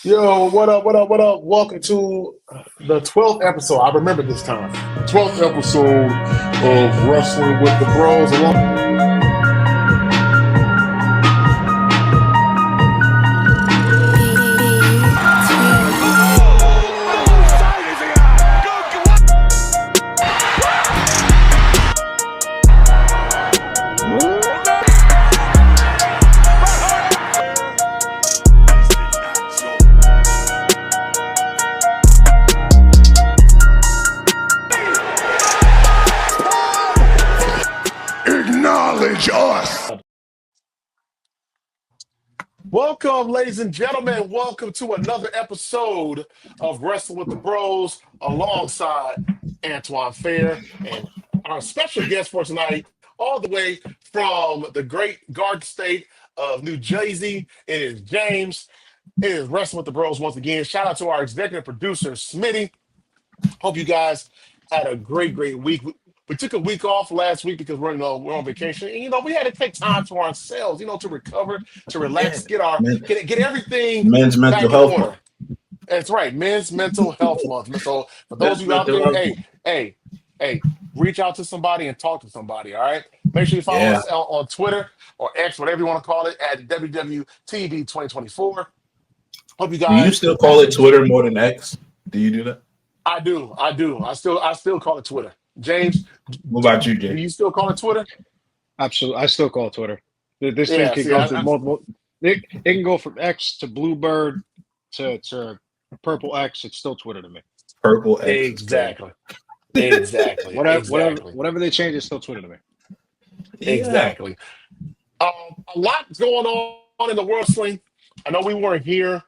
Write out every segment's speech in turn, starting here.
Yo, what up, what up, what up? Welcome to the 12th episode. I remember this time. 12th episode of Wrestling with the Bros. Acknowledge us. Welcome, ladies and gentlemen. Welcome to another episode of Wrestling with the Bros alongside Antoine Fair and our special guest for tonight, all the way from the great Garden State of New Jersey. It is James. It is Wrestling with the Bros once again. Shout out to our executive producer, Smitty. Hope you guys had a great week. We took a week off last week because we're on vacation, and we had to take time for ourselves, to recover, to relax, get everything men's mental back in health order. month. That's right, Men's Mental Health Month. So for those of you out there, hey, reach out to somebody and talk to somebody. All right, make sure you follow us on Twitter or X, whatever you want to call it, at WWTV 2024. Hope you guys. Do you still call it Twitter more than X? Do you do that? I do. I still call it Twitter. James, what about you, Jay? Do you still call it Twitter? Absolutely, I still call it Twitter. This thing can go to multiple. It can go from X to Bluebird to Purple X. It's still Twitter to me. Purple X. Exactly. Whatever they change, it's still Twitter to me. Yeah. Exactly. A lot going on in the wrestling. I know we weren't here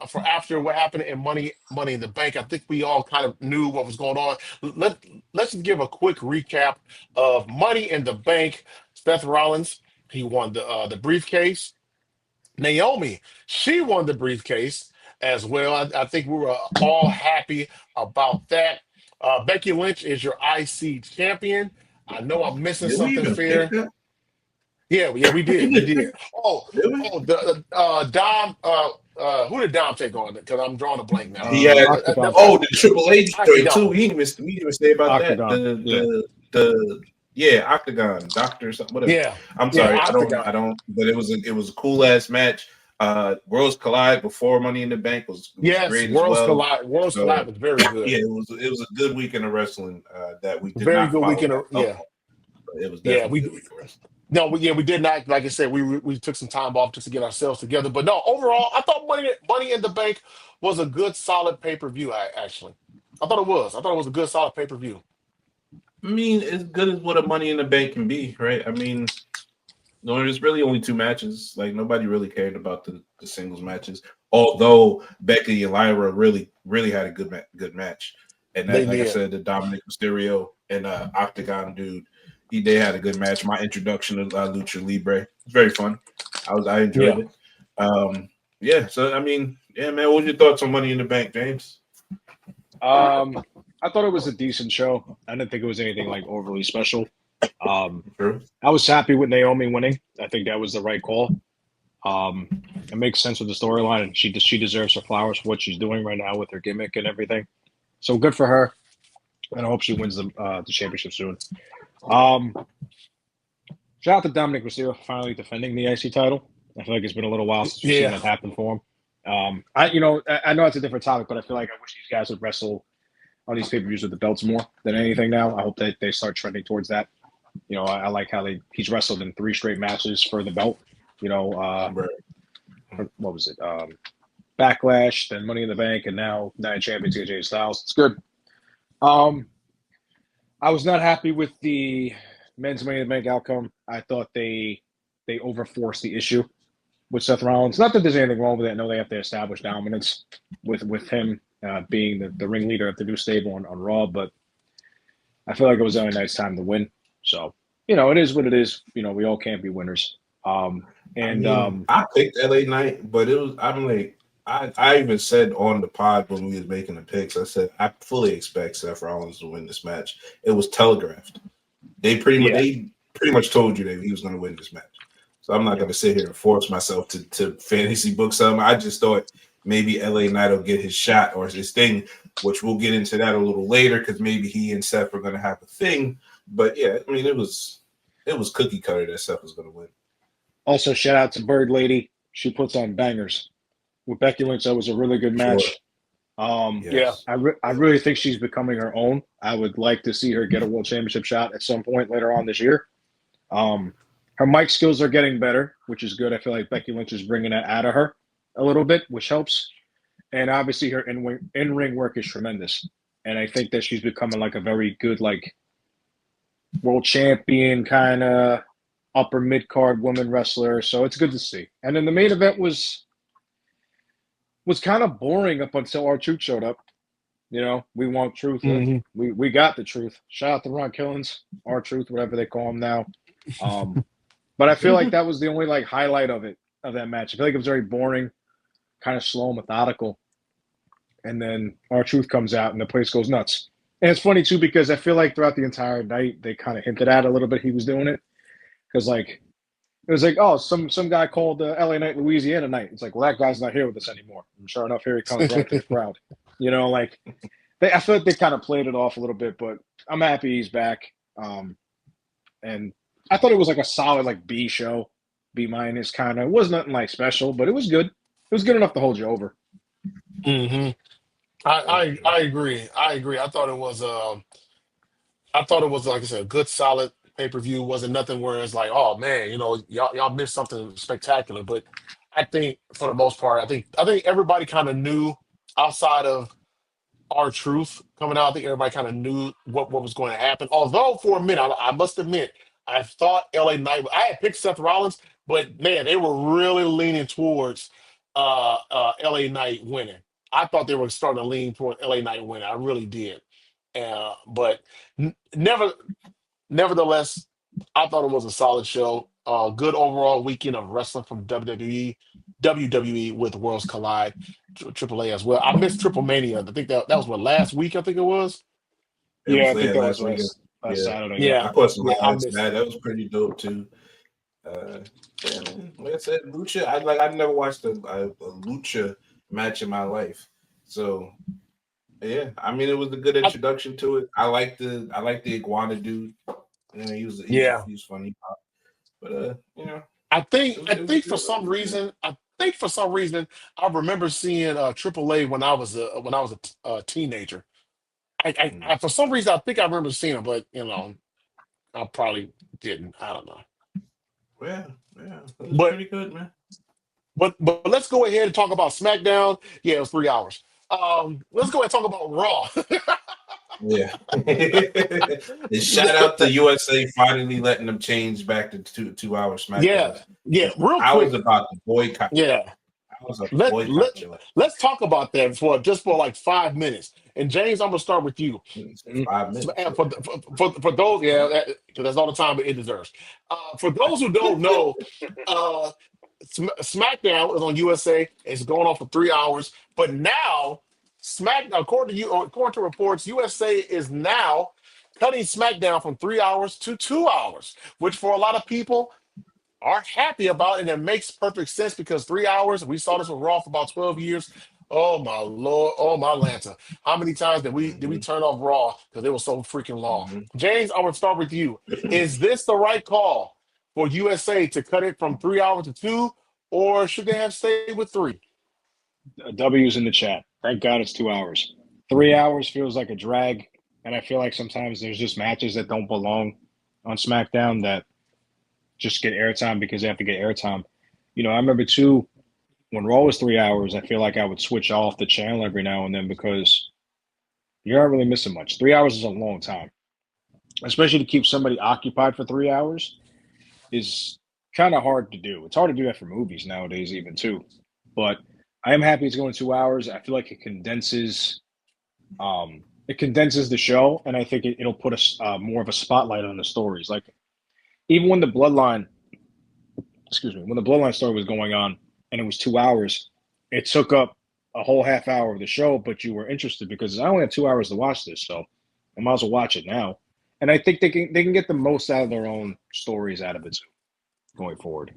for after what happened in Money in the Bank. I think we all kind of knew what was going on. Let's just give a quick recap of Money in the Bank. Seth Rollins, he won the briefcase. Naomi, she won the briefcase as well. I think we were all happy about that. Becky Lynch is your IC champion. I know I'm missing something fair. Yeah, we did. Dom. Who did Dom take on? Because I'm drawing a blank now. The Triple H joint too. We didn't even say about Octagon. That. Octagon, Doctor, something, whatever. Yeah, I'm sorry, I don't. But it was a cool ass match. Worlds Collide before Money in the Bank was great Worlds as well. Collide. Worlds Collide was very good. Yeah, it was a good weekend of wrestling that we did. Very good weekend. It was definitely good for us. No, we did not. Like I said, we took some time off just to get ourselves together. But no, overall, I thought Money in the Bank was a good, solid pay-per-view. I thought it was. I thought it was a good, solid pay-per-view. I mean, as good as what a Money in the Bank can be, right? I mean, there's really only two matches. Like, nobody really cared about the singles matches. Although Becky and Lyra really had a good match. And that, I said, the Dominic Mysterio and Octagon dude, they had a good match. My introduction to Lucha Libre, it's very fun. I enjoyed it. So I mean, man, what were your thoughts on Money in the Bank, James? I thought it was a decent show. I didn't think it was anything like overly special. I was happy with Naomi winning. I think that was the right call. It makes sense with the storyline, and she deserves her flowers for what she's doing right now with her gimmick and everything. So good for her, and I hope she wins the championship soon. Shout out to Dominic Mysterio finally defending the IC title. I feel like it's been a little while since we've seen that happen for him. I know it's a different topic, but I feel like I wish these guys would wrestle on these pay-per-views with the belts more than anything now. I hope that they start trending towards that. I like how he's wrestled in 3 straight matches for the belt. What was it? Backlash, then Money in the Bank, and now Night Champions AJ Styles. It's good. I was not happy with the men's Money in the Bank outcome. I thought they overforced the issue with Seth Rollins. Not that there's anything wrong with it. I know they have to establish dominance with him being the ringleader of the new stable on Raw, but I feel like it was only a nice time to win. So, it is what it is. We all can't be winners. I picked LA Knight, but I even said on the pod when we was making the picks, I said I fully expect Seth Rollins to win this match. It was telegraphed. They pretty much told you that he was going to win this match. So I'm not going to sit here and force myself to fantasy book something. I just thought maybe LA Knight will get his shot or his thing, which we'll get into that a little later because maybe he and Seth are going to have a thing. But yeah, I mean, it was cookie cutter that Seth was going to win. Also, shout out to Bird Lady. She puts on bangers. With Becky Lynch, that was a really good match. Sure. Yes. I really think she's becoming her own. I would like to see her get a world championship shot at some point later on this year. Her mic skills are getting better, which is good. I feel like Becky Lynch is bringing that out of her a little bit, which helps. And obviously her in-ring work is tremendous. And I think that she's becoming like a very good like world champion kind of upper mid-card woman wrestler. So it's good to see. And then the main event was kind of boring up until R-Truth showed up. You know, we want truth. Mm-hmm. We got the truth. Shout out to Ron Killens, R-Truth, whatever they call him now. But I feel like that was the only like highlight of that match. I feel like it was very boring, kind of slow, methodical. And then R-Truth comes out and the place goes nuts. And it's funny too because I feel like throughout the entire night they kind of hinted at a little bit he was doing it. Because like it was like, oh, some guy called LA Night Louisiana Night. It's like, well, that guy's not here with us anymore. And sure enough, here he comes right to the crowd. You know, like I feel like they kind of played it off a little bit, but I'm happy he's back. And I thought it was like a solid like B show, B minus kind of. It was nothing like special, but it was good. It was good enough to hold you over. Mm-hmm. I agree. I thought it was like I said, a good solid pay-per-view. Wasn't nothing where it's like, oh man, you know, y'all missed something spectacular. But I think for the most part, I think everybody kind of knew outside of R-Truth coming out. I think everybody kind of knew what was going to happen. Although for a minute, I must admit, I thought LA Knight. I had picked Seth Rollins, but man, they were really leaning towards LA Knight winning. I thought they were starting to lean toward LA Knight winning. I really did. But nevertheless, I thought it was a solid show. Good overall weekend of wrestling from WWE with Worlds Collide, AAA as well. I missed Triple Mania. I think that was what last week. I think it was. It Yeah, was I think that was last week. last Saturday. Yeah, I caught some yeah, I highlights. missed. That was pretty dope too. Yeah, man. Like I said, Lucha. I've never watched a Lucha match in my life. So yeah, I mean, it was a good introduction to it. I like the Iguana dude. You know, he was funny. But you know, I think for some reason, I remember seeing AAA when I was a teenager. I for some reason I think I remember seeing him, but you know, I probably didn't. I don't know. Yeah, it was But pretty good, man. but let's go ahead and talk about SmackDown. Yeah, it was 3 hours. Let's go ahead and talk about Raw. Yeah. And shout out to USA finally letting them change back to 2 hour SmackDown. Yeah. Real I quick. was about to boycott. Yeah. I was a boycott. Let's talk about that for like 5 minutes. And James, I'm gonna start with you. 5 minutes. And for those, because that's all the time it deserves. For those who don't know, SmackDown is on USA. It's going on for 3 hours, but now according to reports, USA is now cutting SmackDown from 3 hours to 2 hours, which for a lot of people are happy about, and it makes perfect sense because 3 hours. We saw this with Raw for about 12 years. Oh my Lord! Oh my Lanta! How many times did we turn off Raw because it was so freaking long? James, I'm gonna start with you. Is this the right call for USA to cut it from 3 hours to 2, or should they have stayed with 3? W's in the chat. Thank God it's 2 hours. 3 hours feels like a drag, and I feel like sometimes there's just matches that don't belong on SmackDown that just get airtime because they have to get airtime. You know, I remember too when Raw was 3 hours. I feel like I would switch off the channel every now and then because you're not really missing much. 3 hours is a long time, especially to keep somebody occupied for 3 hours is kind of hard to do. It's hard to do that for movies nowadays, even too. But I am happy it's going 2 hours. I feel like it condenses the show, and I think it'll put more of a spotlight on the stories. Like even when the Bloodline story was going on and it was 2 hours, it took up a whole half hour of the show, but you were interested because I only have 2 hours to watch this, so I might as well watch it now. And I think they can get the most out of their own stories out of it too, going forward.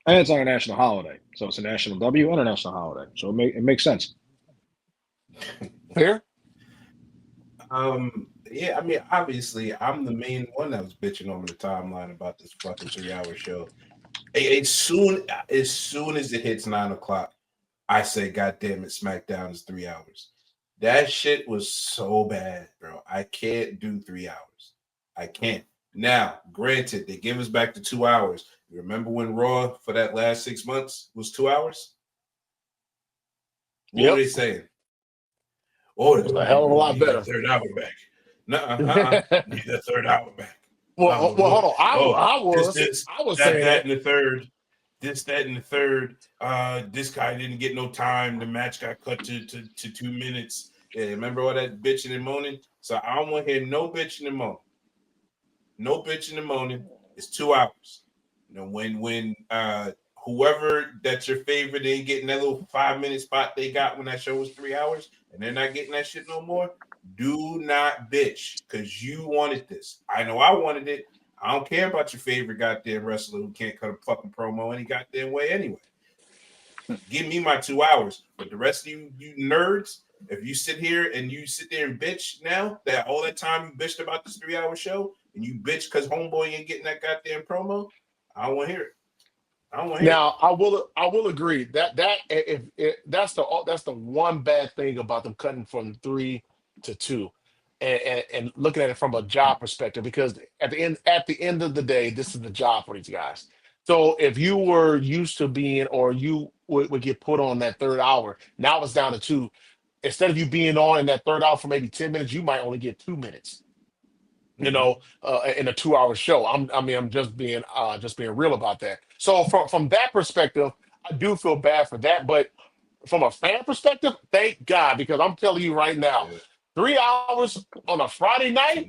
And it's on a national holiday, so it's a national W and a national holiday, so it makes sense. Fair. Yeah, I mean, obviously, I'm the main one that was bitching over the timeline about this fucking 3-hour show. As soon as it hits 9 o'clock, I say, God damn it, SmackDown is 3 hours. That shit was so bad, bro. I can't do 3 hours. I can't. Now, granted, they give us back to 2 hours. You remember when Raw for that last 6 months was 2 hours? What were they saying? Oh, It was a hell of a lot need better. that third hour back. Nuh-uh, need that third hour back. Well, hold on. I was saying that, and the third. This, that, and the third. This guy didn't get no time. The match got cut to 2 minutes. Yeah, remember all that bitching and moaning? So I don't want to hear no bitching and moaning. No bitching and moaning. It's 2 hours. You know, when whoever that's your favorite, they getting that little 5-minute spot they got when that show was 3 hours, and they're not getting that shit no more. Do not bitch because you wanted this. I know I wanted it. I don't care about your favorite goddamn wrestler who can't cut a fucking promo any goddamn way anyway. Give me my 2 hours. But the rest of you nerds, if you sit here and you sit there and bitch now that all that time you bitched about this 3-hour show and you bitch because homeboy ain't getting that goddamn promo, I don't want to hear it. Now I will agree that if that's the one bad thing about them cutting from 3 to 2, and looking at it from a job perspective, because at the end of the day, this is the job for these guys. So if you were used to being, or you would get put on that third hour, now it's down to 2. Instead of you being on in that third hour for maybe 10 minutes, you might only get 2 minutes. In a 2-hour show. I'm just being real about that. So from that perspective, I do feel bad for that. But from a fan perspective, thank God, because I'm telling you right now, 3 hours on a Friday night,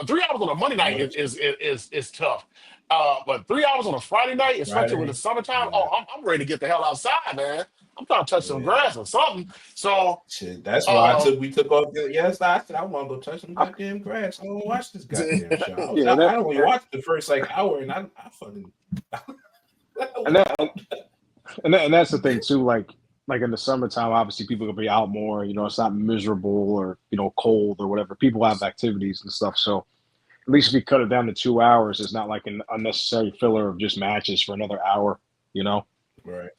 3 hours on a Monday night is tough. But 3 hours on a Friday night, especially with the summertime, I'm ready to get the hell outside, man. I'm trying to touch some grass or something. So shit, that's why we took off. Yes, I said I want to go touch some goddamn grass. I don't watch this goddamn show. I only watched the first hour, and I fucking. and that's the thing too. Like in the summertime, obviously people can be out more. You know, it's not miserable or cold or whatever. People have activities and stuff. So at least if you cut it down to 2 hours, it's not like an unnecessary filler of just matches for another hour. Right.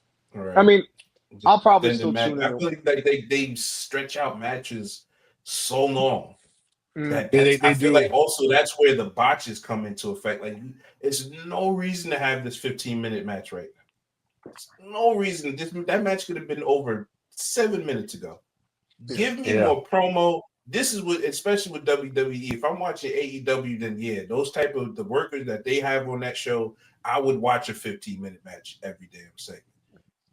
I mean, I'll probably still tune in. I feel like they stretch out matches so long. They I feel do. like also that's where the botches come into effect. Like, it's no reason to have this 15-minute match right now. There's no reason. That match could have been over 7 minutes ago. Give me more promo. This is what, especially with WWE. If I'm watching AEW, then those type of the workers that they have on that show, I would watch a 15-minute match every damn segment.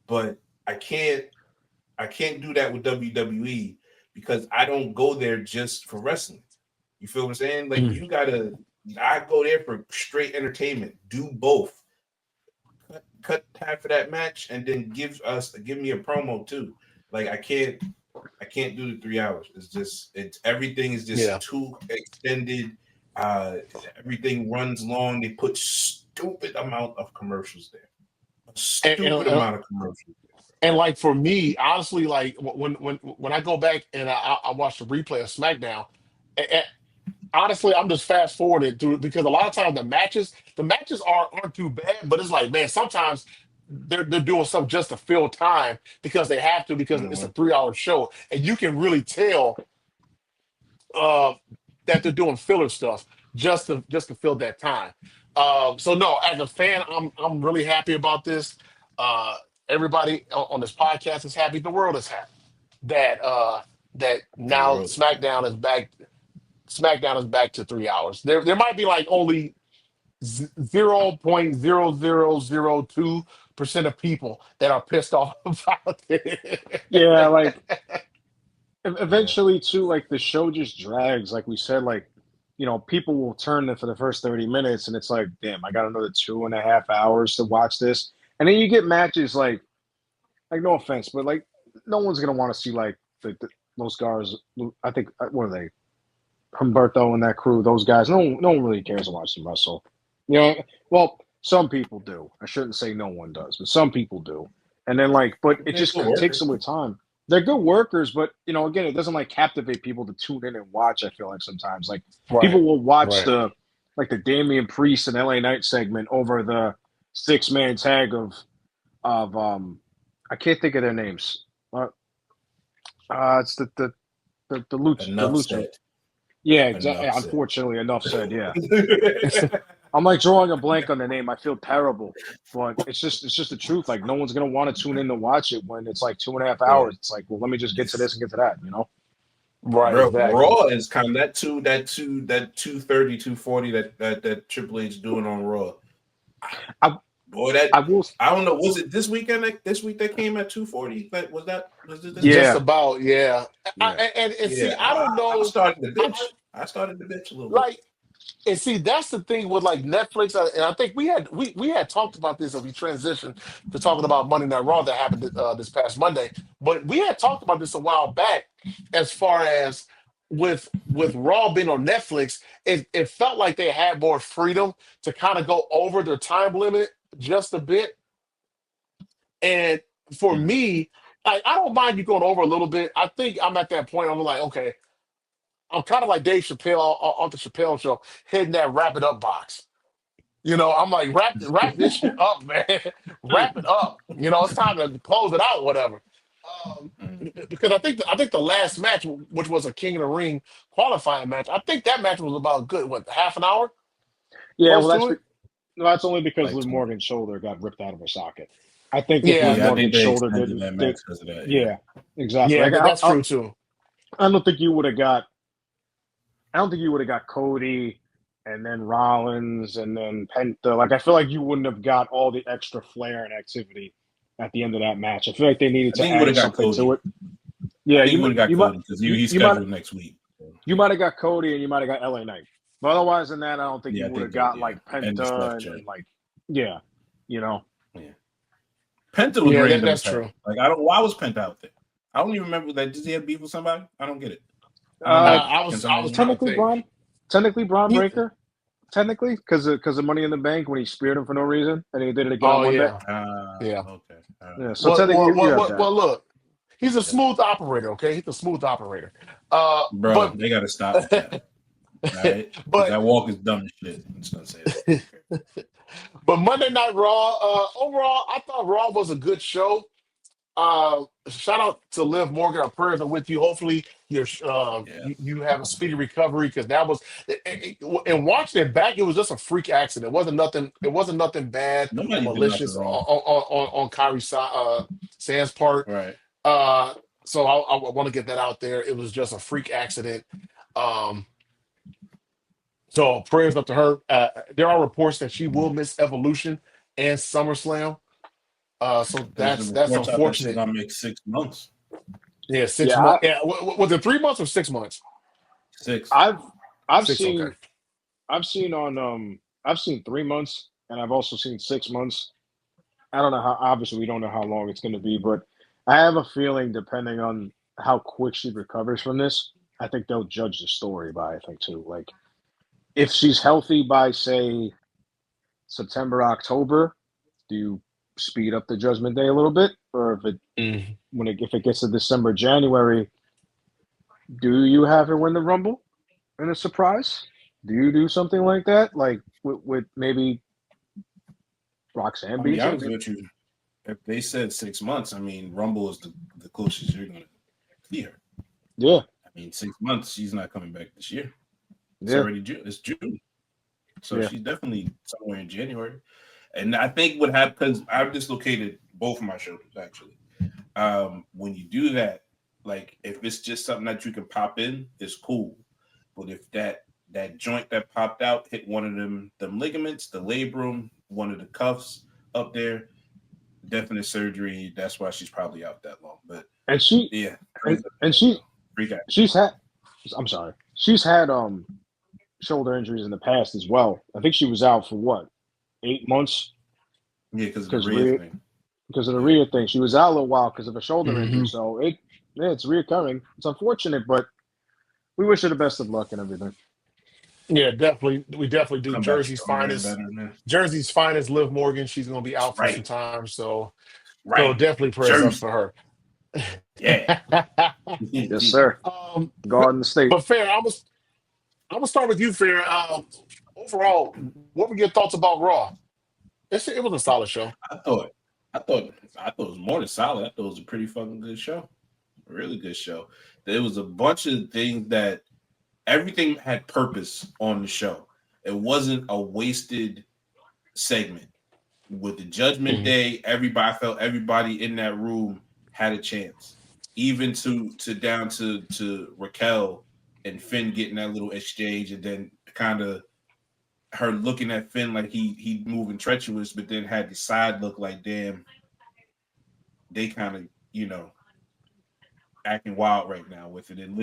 But I can't do that with WWE because I don't go there just for wrestling. You feel what I'm saying? Like I go there for straight entertainment. Do both. Cut half of that match and then give me a promo too. Like I can't do the 3 hours. Everything is just too extended. Everything runs long. They put stupid amount of commercials there. A stupid amount of commercials. And like for me, honestly, like when I go back and I watch the replay of SmackDown, honestly, I'm just fast forwarding through, because a lot of times the matches aren't too bad, but it's like, man, sometimes they're doing stuff just to fill time because they have to, because it's a 3-hour show, and you can really tell that they're doing filler stuff just to fill that time. So no, as a fan, I'm really happy about this. Everybody on this podcast is happy. The world is happy that now SmackDown is back. SmackDown is back to 3 hours. There might be like only 0.0002% of people that are pissed off about it. Yeah, like eventually too, like the show just drags. Like we said, like people will turn in for the first 30 minutes, and it's like, damn, I got another 2.5 hours to watch this. And then you get matches like no offense, but like no one's gonna want to see like those guys. I think what are they? Humberto and that crew, those guys. No one really cares to watch them wrestle. Well, Some people do. I shouldn't say no one does, but some people do. And then but it just takes away time. They're good workers, but again, it doesn't captivate people to tune in and watch. I feel like sometimes people will watch the Damian Priest and LA Knight segment over the 6-man tag of I can't think of their names. It's the Lucha. Yeah, exactly. Unfortunately, enough said. Yeah, I'm drawing a blank on the name. I feel terrible, but it's just the truth. No one's gonna want to tune in to watch it when it's 2.5 hours. It's well, let me just get to this and get to that. Right. Bro, exactly. Raw is kind of that 230, 240 that Triple H doing on Raw. I don't know. Was it this weekend? This week that came at 240. Was this? Yeah. Just about. Yeah. See, I don't know. I started the bitch a little bit. And see, that's the thing with Netflix, and I think we had talked about this as we transitioned to talking about Monday Night Raw that happened this past Monday. But we had talked about this a while back, as far as with Raw being on Netflix, it felt like they had more freedom to kind of go over their time limit just a bit. And for me, I don't mind you going over a little bit. I think I'm at that point. I'm okay. I'm kind of like Dave Chappelle on the Chappelle show, hitting that wrap it up box. I'm wrap this shit up, man. Wrap it up. It's time to close it out, whatever. Because I think the last match, which was a King of the Ring qualifying match, I think that match was about half an hour. Yeah, well, that's only because Liv Morgan's shoulder got ripped out of her socket. I think Liv Morgan's shoulder didn't. That match because of that. Yeah, exactly. Yeah, that's true too. I don't think you would have got Cody and then Rollins and then Penta. I feel like you wouldn't have got all the extra flair and activity at the end of that match. I feel like they needed to add something to it. Yeah, you would have got Cody because he's scheduled next week. You might have got Cody and you might have got LA Knight. But otherwise than that, I don't think you would have got Penta and Yeah. Penta was random. That's true. Why was Penta out there? I don't even remember that. Did he have beef with somebody? I don't get it. I was technically Braun Breaker. Technically, because of Money in the Bank when he speared him for no reason and he did it again on Monday. Yeah. Okay. Yeah. So technically, well, look, he's a smooth operator. Okay, he's a smooth operator. Bro, they got to stop with that. Right? But that walk is dumb as shit. I'm just gonna say that. But Monday Night Raw, overall, I thought Raw was a good show. Shout out to Liv Morgan. Our prayers are with you. Hopefully, you have a speedy recovery, because that was. And watching it back, it was just a freak accident. It wasn't nothing bad or malicious on Kyrie Sands' part. Right. So I want to get that out there. It was just a freak accident. So prayers up to her. There are reports that she will miss Evolution and SummerSlam. So that's unfortunate. She's gonna make 6 months. Yeah, 6 months. Was it 3 months or 6 months? 6. I've Six, seen okay. I've seen 3 months and I've also seen 6 months. I don't know how. Obviously, we don't know how long it's going to be, but I have a feeling, depending on how quick she recovers from this, I think they'll judge the story by, I think too. If she's healthy by, say, September, October, do you speed up the Judgment Day a little bit, or if it gets to December, January, do you have her win the Rumble in a surprise? Do you do something like that, with maybe Roxanne beating? I'll be honest with you. If they said 6 months, Rumble is the closest you're going to see her. Yeah. 6 months, she's not coming back this year. It's Yeah. already June. It's June. So she's definitely somewhere in January. And I think what happened, because I've dislocated both of my shoulders, actually. When you do that, if it's just something that you can pop in, it's cool. But if that joint that popped out hit one of them ligaments, the labrum, one of the cuffs up there, definite surgery. That's why she's probably out that long. But she's had shoulder injuries in the past as well. I think she was out for 8 months? Yeah, because of the Rhea thing. Because of the Rhea thing. She was out a little while because of a shoulder injury. So it's reoccurring. It's unfortunate, but we wish her the best of luck and everything. Yeah, definitely. We definitely do. Come back Jersey's stronger and finest. better, man. Jersey's finest, Liv Morgan. She's going to be out for some Right, time, so right. definitely prayers up Jersey, for her. yeah. Yes, sir. um, Garden State. but fair. I'm gonna start with you, fair. Overall, what were your thoughts about Raw? It was a solid show. I thought, I thought it was more than solid. I thought it was a pretty fucking good show. A really good show. There was a bunch of things that everything had purpose on the show. It wasn't a wasted segment. With the Judgment Mhm. Day, everybody in that room had a chance. Even to down to Raquel and Finn getting that little exchange, and then kind of her looking at Finn like he moving treacherous, but then had the side look like, damn, they kind of acting wild right now with it, and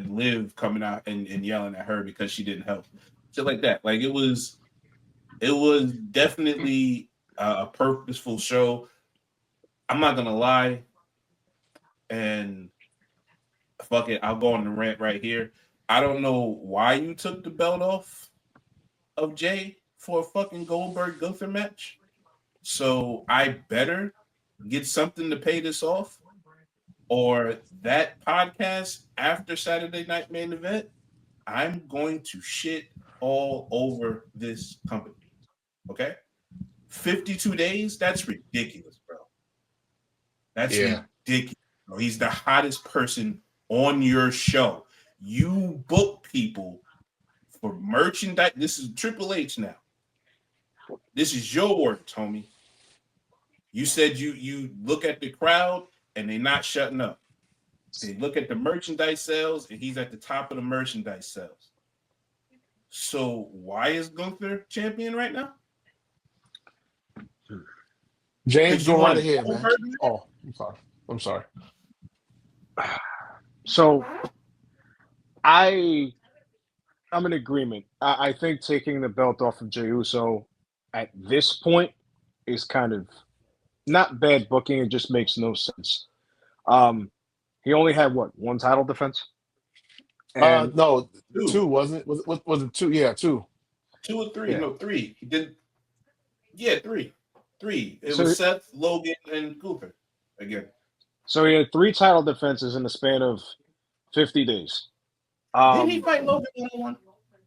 Liv coming out and yelling at her because she didn't help, shit like that. Like it was definitely a purposeful show. I'm not gonna lie, and fuck it, I'll go on the rant right here. I don't know why you took the belt off of Jey for a fucking Goldberg Gunther match. So I better get something to pay this off, or that podcast after Saturday Night Main Event, I'm going to shit all over this company. Okay? 52 days? That's ridiculous, bro. That's Yeah. ridiculous. Bro. He's the hottest person on your show. You book people for merchandise. This is Triple H now. This is your words, homie. You said you look at the crowd and they're not shutting up. They look at the merchandise sales and he's at the top of the merchandise sales. So why is Gunther champion right now? James, You go right want ahead, man. Goldberg? Oh, I'm sorry. I'm sorry. So I'm in agreement. I think taking the belt off of Jey Uso at this point is kind of not bad booking. It just makes no sense. He only had one title defense, and No, Two. two wasn't it? Was it two? Yeah, two. 2 or 3. yeah. No, 3. He did. Yeah, 3. 3. It So was Seth, Logan, and Cooper again. so he had 3 title defenses in the span of 50 days. Did he fight Logan in one?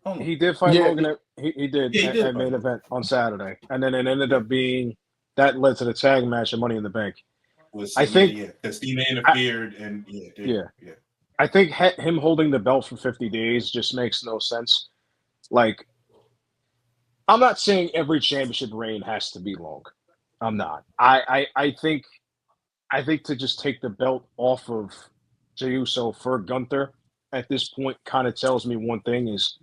Hold on. He did fight Yeah, Logan. He did Yeah, he did at fight main Logan. event on Saturday, and then it ended up being that led to the tag match of Money in the Bank. I think because Cena interfered and yeah. I think him holding the belt for 50 days just makes no sense. Like, I'm not saying every championship reign has to be long. I'm not. I think to just take the belt off of Jey Uso for Gunther at this point kind of tells me one thing is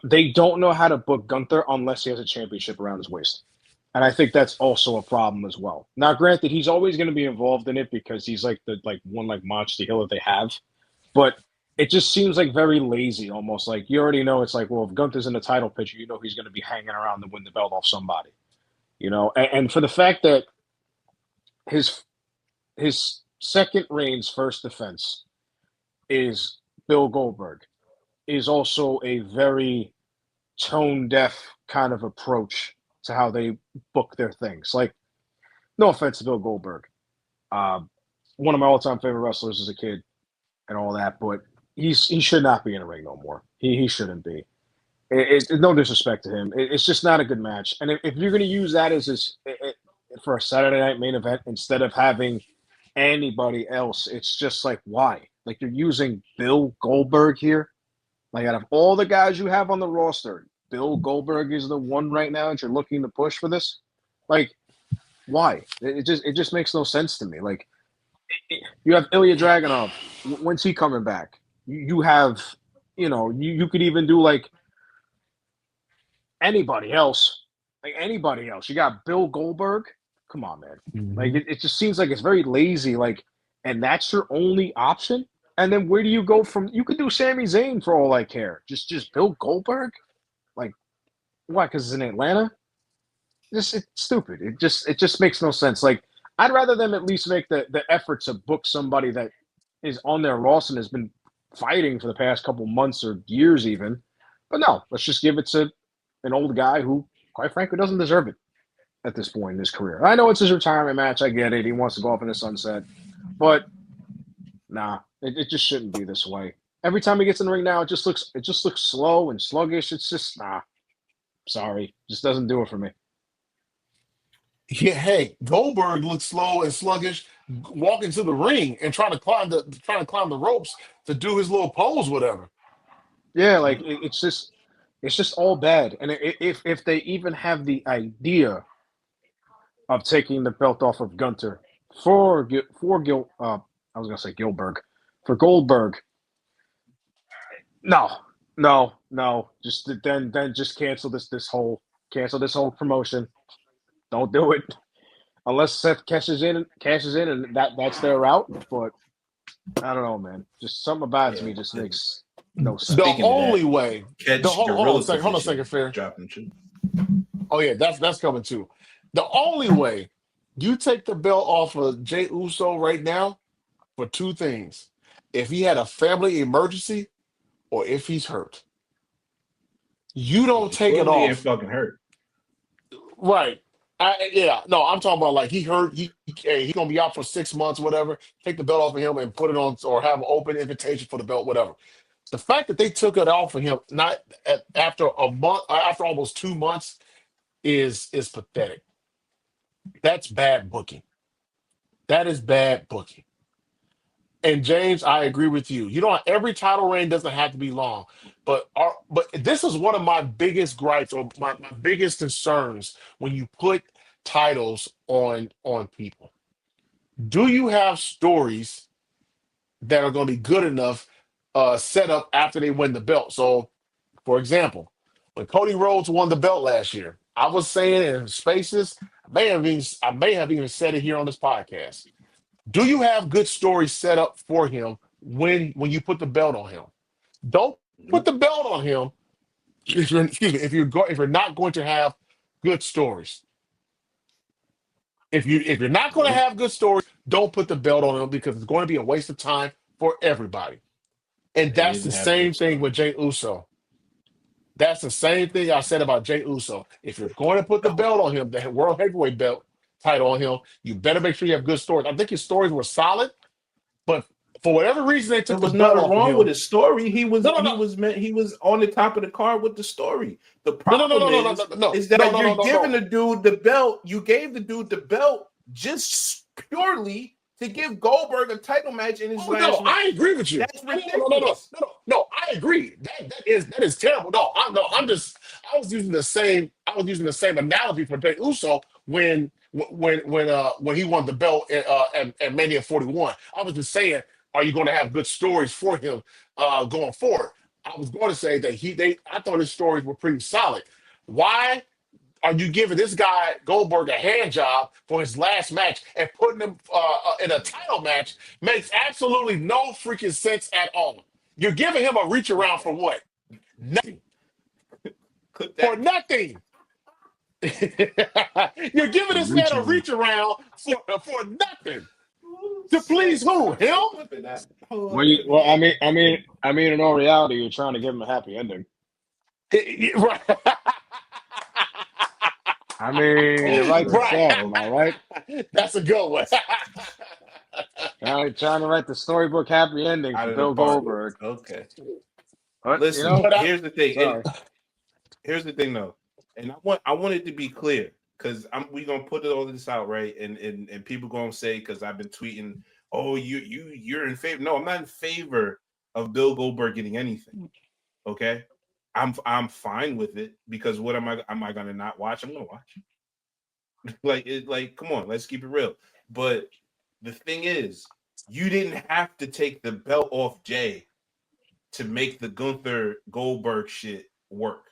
they don't know how to book Gunther unless he has a championship around his waist. And I think that's also a problem as well. Now, granted, he's always going to be involved in it because he's like the one monster heel that they have. But it just seems like very lazy, almost like you already know. It's like, well, if Gunther's in the title picture, you know he's going to be hanging around to win the belt off somebody, And for the fact that his second reign's first defense is Bill Goldberg is also a very tone deaf kind of approach to how they book their things. Like, no offense to Bill Goldberg, one of my all-time favorite wrestlers as a kid and all that, but he should not be in a ring no more. He shouldn't be. No disrespect to him. It's just not a good match. And if you're going to use that as for a Saturday night main event instead of having anybody else, it's just like, why? Like, you're using Bill Goldberg here. Like, out of all the guys you have on the roster, Bill Goldberg is the one right now that you're looking to push for this. Like, why? It just makes no sense to me. Like, you have Ilya Dragunov. When's he coming back? You have, you could even do like anybody else. Like anybody else. You got Bill Goldberg. Come on, man. Mhm. Like it just seems like it's very lazy. Like, and that's your only option. And then where do you go from? You could do Sami Zayn for all I care. Just Bill Goldberg. Like, why? Because it's in Atlanta. It's stupid. It just makes no sense. Like, I'd rather them at least make the effort to book somebody that is on their roster and has been fighting for the past couple months or years even. But no, let's just give it to an old guy who, quite frankly, doesn't deserve it at this point in his career. I know it's his retirement match. I get it. He wants to go off in the sunset. But nah, it just shouldn't be this way. Every time he gets in the ring now, it just looks slow and sluggish. It's just sorry. Just doesn't do it for me. Yeah, hey, Goldberg looks slow and sluggish walking to the ring and trying to climb the ropes to do his little pose, whatever. Yeah, like it's just all bad. And if they even have the idea of taking the belt off of Gunter for Gil, I was gonna say Gilbert, for Goldberg, no, just then just cancel this whole promotion. Don't do it unless Seth cashes in, and that's their route. But I don't know, man. Just something about it to me just makes no sense. The Speaking of that, only way, catch hold on gorilla a second, Fair. dropping too. Oh yeah, that's coming too. The only way you take the belt off of Jey Uso right now for two things: if he had a family emergency or if he's hurt. You don't take it Totally ain't off. fucking hurt. Right. No, I'm talking about like he hurt. He gonna be out for 6 months, whatever. Take the belt off of him and put it on, or have an open invitation for the belt, whatever. The fact that they took it off of him not after a month, after almost 2 months, is pathetic. That's bad booking. That is bad booking. And James, I agree with you. You know, every title reign doesn't have to be long, but this is one of my biggest gripes or my biggest concerns when you put titles on people. Do you have stories that are going to be good enough set up after they win the belt? So, for example, when Cody Rhodes won the belt last year, I was saying in spaces, I may have even said it here on this podcast. Do you have good stories set up for him when you put the belt on him? Don't put the belt on him if you're not going to have good stories. If you're not going to have good stories, don't put the belt on him because it's going to be a waste of time for everybody. And They that's the didn't have same good thing with Jey Uso. That's the same thing I said about Jey Uso. If you're going to put the belt on him, the World Heavyweight belt title on him, you better make sure you have good stories. I think his stories were solid, but for whatever reason they There took the was belt nothing off of wrong him. with his story. He was No, no, he no. was meant he was on the top of the card with the story. The No, no, no, problem no, no, no, no, is no, that no, you're no, no, giving no. the dude the belt. You gave the dude the belt just purely to give Goldberg a title match in his Oh no, last match. I agree with you. That's No, no, no, no, ridiculous. no. I agree. That is terrible. I was using the same analogy for Jey Uso when he won the belt at Mania 41. I was just saying, are you going to have good stories for him going forward? I was going to say that I thought his stories were pretty solid. Why are you giving this guy Goldberg a hand job for his last match and putting him in a title match makes absolutely no freaking sense at all. You're giving him a reach around for what? Nothing. Could For that nothing. You're giving this man a reach around for nothing. To please who? Him? Well, I mean, in all reality, you're trying to give him a happy ending. Right. I mean, you're right to say, am I right? That's a good one. Trying to write the storybook happy ending out for of the Bill park? Goldberg. Okay. But, Listen, But here's the thing. sorry. Here's the thing though, and I want it to be clear because we gonna put all this out right, and people gonna say because I've been tweeting, oh you're in favor. No, I'm not in favor of Bill Goldberg getting anything. Okay, I'm fine with it because what am I gonna not watch? I'm gonna watch. like come on, let's keep it real. But the thing is, you didn't have to take the belt off Jey to make the Gunther Goldberg shit work.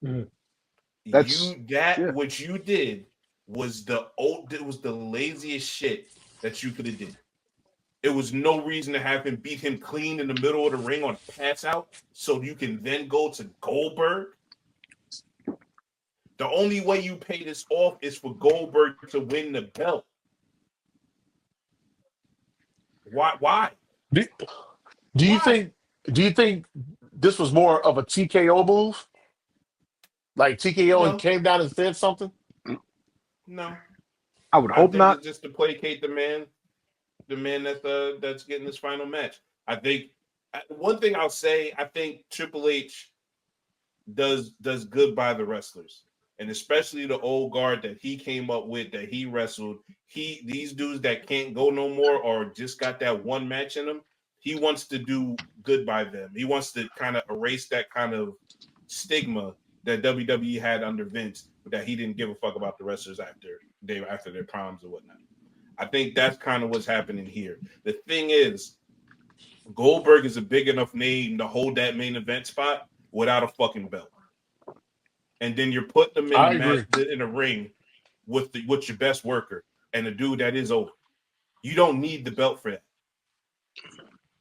Mhm. What you did was the laziest shit that you could have did. It was no reason to have him beat him clean in the middle of the ring on a pass out so you can then go to Goldberg. The only way you pay this off is for Goldberg to win the belt. Why? Do you think this was more of a TKO move? Like TKO and No, came down and said something? no. I would I hope think not. it's just to placate the man that's getting this final match. I think one thing I'll say, I think Triple H does good by the wrestlers, and especially the old guard that he came up with, that he wrestled. These dudes that can't go no more or just got that one match in them. He wants to do good by them. He wants to kind of erase that kind of stigma that WWE had under Vince, that he didn't give a fuck about the wrestlers after their problems or whatnot. I think that's kind of what's happening here. The thing is, Goldberg is a big enough name to hold that main event spot without a fucking belt. And then you're putting them in I the match agree. in a ring with your best worker and a dude that is over. You don't need the belt for that.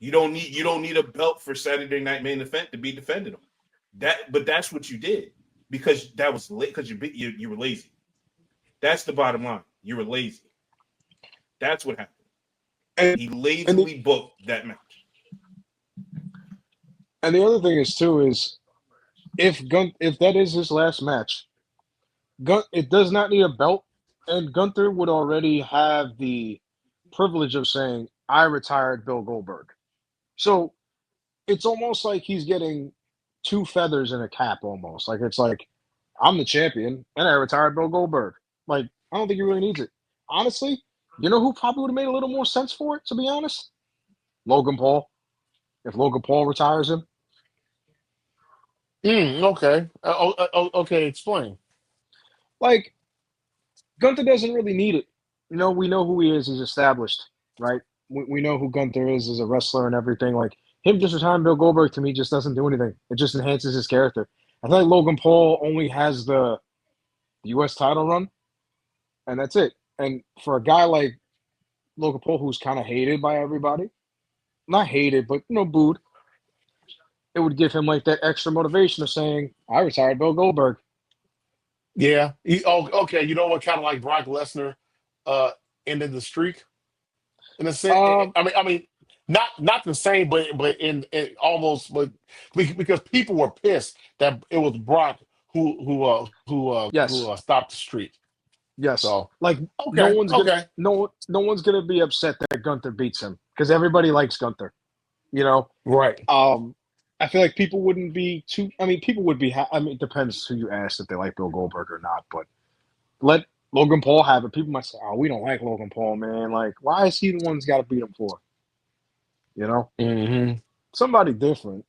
You don't need a belt for Saturday Night Main Event to be defending them. But that's what you did because that was because you were lazy. That's the bottom line. You were lazy. That's what happened. And, He and the, lazily booked that match. and the other thing is too is if that is his last match, it does not need a belt, and Gunther would already have the privilege of saying, "I retired Bill Goldberg." So it's almost like he's getting two feathers in a cap, almost like it's like I'm the champion and I retired Bill Goldberg. Like I don't think he really needs it. Honestly, you know who probably would have made a little more sense for it? To be honest, Logan Paul. If Logan Paul retires him, Okay. Okay. Explain. like Gunther doesn't really need it. We know who he is. He's established, right? We know who Gunther is as a wrestler and everything. Like him just retiring Bill Goldberg to me just doesn't do anything. It just enhances his character. I feel like Logan Paul only has the U.S. title run, and that's it. And for a guy like Logan Paul, who's kind of hated by everybody, not hated, but booed, it would give him like that extra motivation of saying, "I retired Bill Goldberg." Yeah. Okay. You know what? Kind of like Brock Lesnar uh, ended the streak in a sense. Um, I mean, not the same, but in almost, but because people were pissed that it was Brock who yes, stopped the streak. yes. So Like no okay, one's gonna okay, no one's gonna be upset that Gunther beats him because everybody likes Gunther. You know, right. um, I feel like people wouldn't be too. I mean, people would be. I mean, it depends who you ask if they like Bill Goldberg or not. But let Logan Paul have it. People might say, "Oh, we don't like Logan Paul, man. Like, why is he the one who's got to beat him for?" You know, Hmm. somebody different.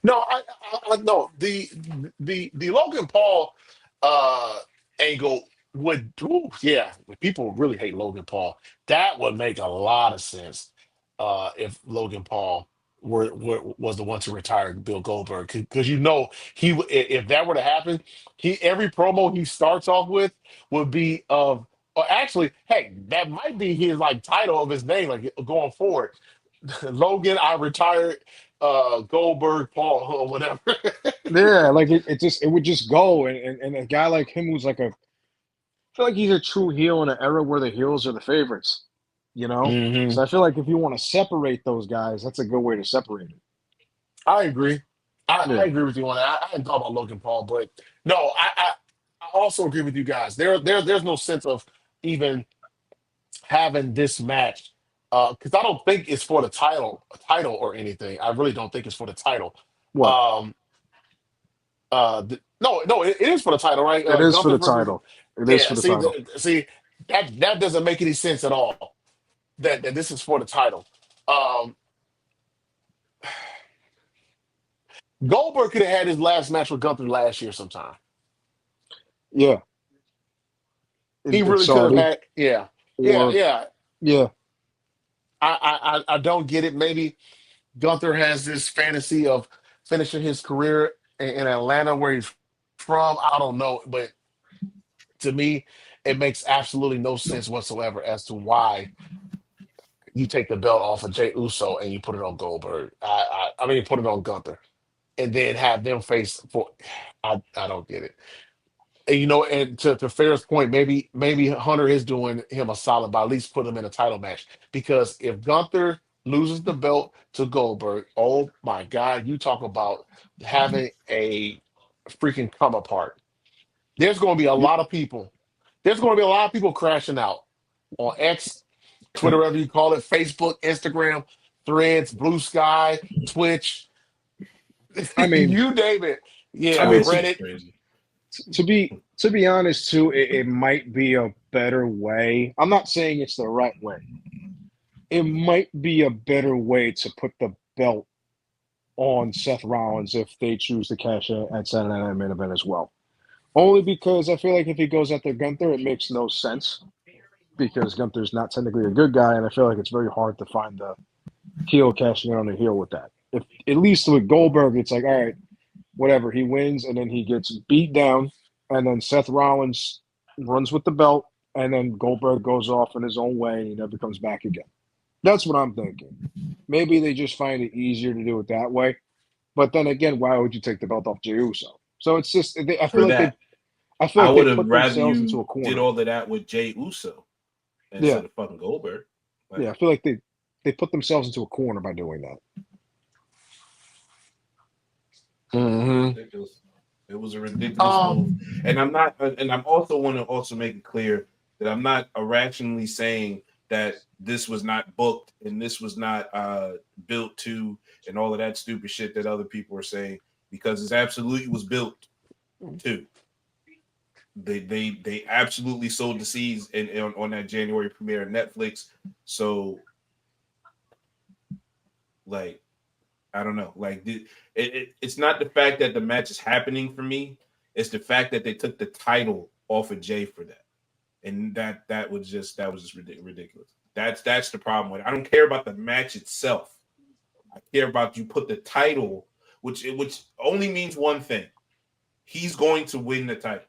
No, I no the Logan Paul uh angle would yeah, people really hate Logan Paul. That would make a lot of sense if Logan Paul was the one to retire Bill Goldberg because if that were to happen, he every promo he starts off with would be of or actually, hey, that might be his like title of his name like going forward. Logan, I retired Goldberg, Paul, or whatever. Yeah, like it would just go, and a guy like him who's like I feel like he's a true heel in an era where the heels are the favorites. You know, Hmm. so I feel like if you want to separate those guys, that's a good way to separate it. I agree. I Yeah. agree with you on that. I hadn't thought about Logan Paul, but no, I also agree with you guys. There's no sense of even having this match because I don't think it's for the title or anything. I really don't think it's for the title. What? Um, no, it is for the title, right? It is for Gunther the versus title. It is yeah. for the title. See that doesn't make any sense at all. That this is for the title. Um, Goldberg could have had his last match with Gunther last year sometime. Yeah. He In really could have Saudi had, yeah, yeah, or yeah. yeah. I don't get it. Maybe Gunther has this fantasy of finishing his career in Atlanta, where he's from. I don't know, but to me, it makes absolutely no sense whatsoever as to why you take the belt off of Jey Uso and you put it on Goldberg. I mean, put it on Gunther, and then have them face for. I don't get it. And, and to Fair's point, maybe Hunter is doing him a solid by at least putting him in a title match because if Gunther loses the belt to Goldberg. Oh my God, you talk about having a freaking come apart. There's going to be a lot of people. There's going to be a lot of people crashing out on X, Twitter, whatever you call it, Facebook, Instagram, Threads, Blue Sky, Twitch, I mean, you name it. I Yeah, mean, Reddit. Crazy. to be honest, too, it might be a better way. I'm not saying it's the right way. It might be a better way to put the belt on Seth Rollins if they choose to cash in at Saturday Night Main Event as well. Only because I feel like if he goes after Gunther, it makes no sense because Gunther's not technically a good guy, and I feel like it's very hard to find the heel cashing in on the heel with that. If at least with Goldberg, it's like, all right, whatever, he wins and then he gets beat down, and then Seth Rollins runs with the belt, and then Goldberg goes off in his own way and he never comes back again. That's what I'm thinking. Maybe they just find it easier to do it that way. But then again, why would you take the belt off Jey USO? So it's just I For feel like that, they I would have put rather themselves you into a did corner. all of that with Jey Uso Yeah, instead of fucking Goldberg. Like, yeah. I feel like they put themselves into a corner by doing that. Mm-hmm. ridiculous. It was a ridiculous move, and I'm not. And I'm also want to also make it clear that I'm not irrationally saying that this was not booked and this was not built to, and all of that stupid shit that other people are saying, because it absolutely was built to. They absolutely sowed the seeds on that January premiere of Netflix. So, like, I don't know. Like, it's not the fact that the match is happening for me. It's the fact that they took the title off of Jey for that, and that was just ridiculous. That's the problem with it. I don't care about the match itself. I care about you put the title, which only means one thing: he's going to win the title.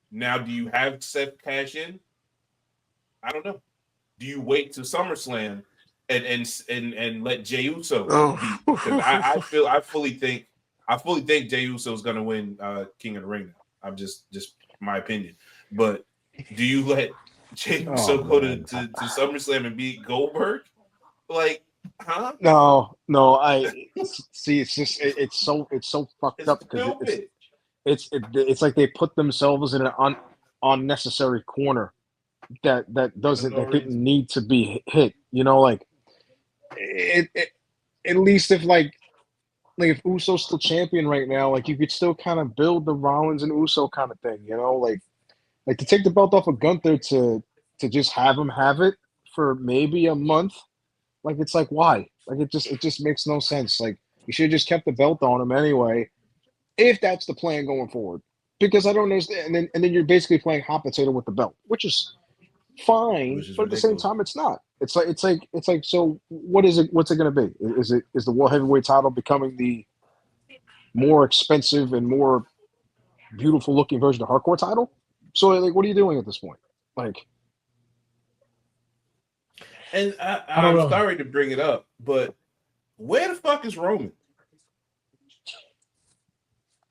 Now, do you have Seth cash in? I don't know. Do you wait to SummerSlam and let Jey Uso beat? Because I fully think Jey Uso is going to win King of the Ring now. I'm just my opinion. But do you let Jey Uso go to SummerSlam and beat Goldberg? Like, huh? No. I see. It's just it's so fucked up because it's like they put themselves in an unnecessary corner that didn't need to be hit. You know, like it at least if like if Uso's still champion right now, like you could still kind of build the Rollins and Uso kind of thing. You know, like to take the belt off of Gunther to just have him have it for maybe a month. Like it's like why? Like it just makes no sense. Like you should have just kept the belt on him anyway, if that's the plan going forward. Because I don't understand. And then you're basically playing hot potato with the belt, which is fine, but at the same time, it's not. It's like. So what is it? What's it going to be? Is the world heavyweight title becoming the more expensive and more beautiful looking version of hardcore title? So like, what are you doing at this point? Like, and I'm sorry to bring it up, but where the fuck is Roman?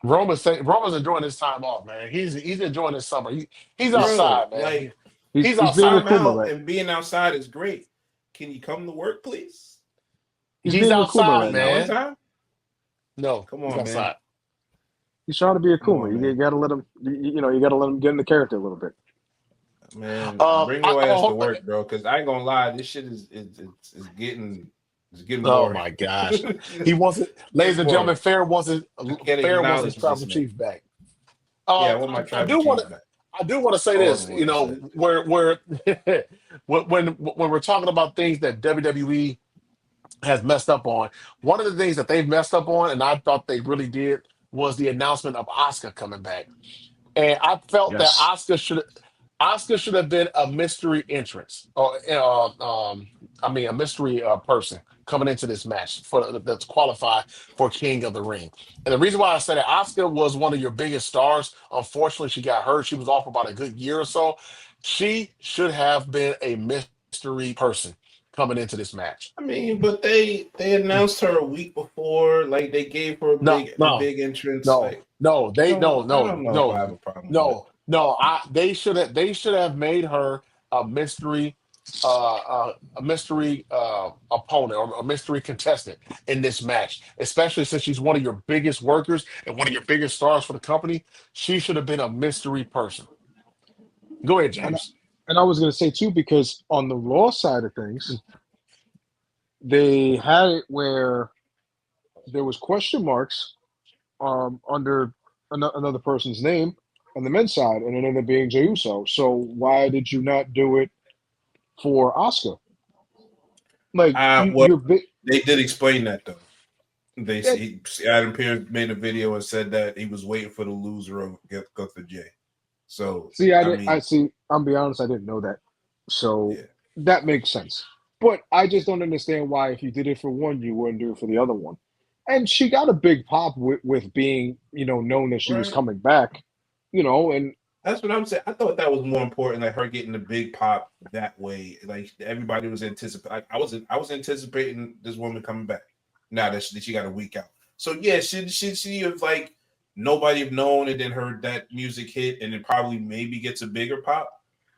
Roman's enjoying his time off, man. He's enjoying his summer. He's Bro, outside, man. Like, he's outside. being out, right? And being outside is great. Can you come to work, please? He's outside, right man. Now. No, come on, man. He's trying to be a Kuma. You got to let him. You got to let him get in the character a little bit. Man, bring your ass to work, bro. Because I ain't gonna lie, this shit is getting. Oh my gosh, he wants it, ladies and gentlemen. Fair wants his tribal chief back. Yeah, I want my tribal chief back. I do want to say this. You know, where when we're talking about things that WWE has messed up on, one of the things that they've messed up on, and I thought they really did, was the announcement of Asuka coming back. And I felt that Asuka should have been a mystery entrance, or a mystery person coming into this match that's qualified for King of the Ring. And the reason why I said that, Asuka was one of your biggest stars. Unfortunately, she got hurt. She was off about a good year or so. She should have been a mystery person coming into this match. I mean, but they announced her a week before. Like they gave her a big entrance. I don't know if I have a problem with it. They should have made her a mystery a mystery opponent or a mystery contestant in this match, especially since she's one of your biggest workers and one of your biggest stars for the company. She should have been a mystery person. Go ahead, And James. and I was going to say too, because on the Raw side of things, they had it where there was question marks under another person's name on the men's side, and it ended up being Jey USO. So why did you not do it for Oscar? Like Well, you're big. they did explain that though. Yeah, Adam Pearce made a video and said that he was waiting for the loser of Gunther Jay. So see, I I didn't. I mean, see. I'm be honest. I didn't know that. So yeah, that makes sense. But I just don't understand why, if you did it for one, you wouldn't do it for the other one. And she got a big pop with being, known that she was right. coming back, and That's what I'm saying. I thought that was more important, like her getting the big pop that way. Like everybody was anticipating. Like, I was anticipating this woman coming back. Now that she got a week out. So yeah, she have like nobody have known and then heard that music hit and it probably maybe gets a bigger pop.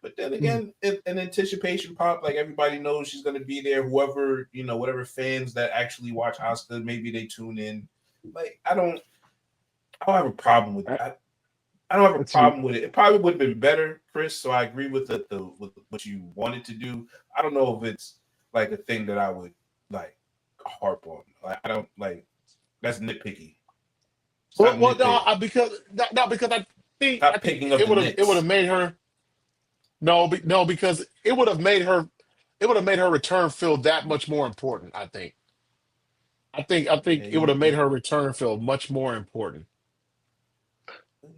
But then again, an anticipation pop, like everybody knows she's gonna be there. Whoever, whatever fans that actually watch Oscar, maybe they tune in. Like I don't have a problem with that. I don't have a let's see. problem with it. It probably would have been better, Chris. So I agree with with what you wanted to do. I don't know if it's like a thing that I would like harp on. Like I don't like that's nitpicky. Stop Well, no, nitpicking. because I Stop think picking up the it would have nits. made her no, because it would have made her return feel that much more important. I think Yeah, it would have made her return feel much more important.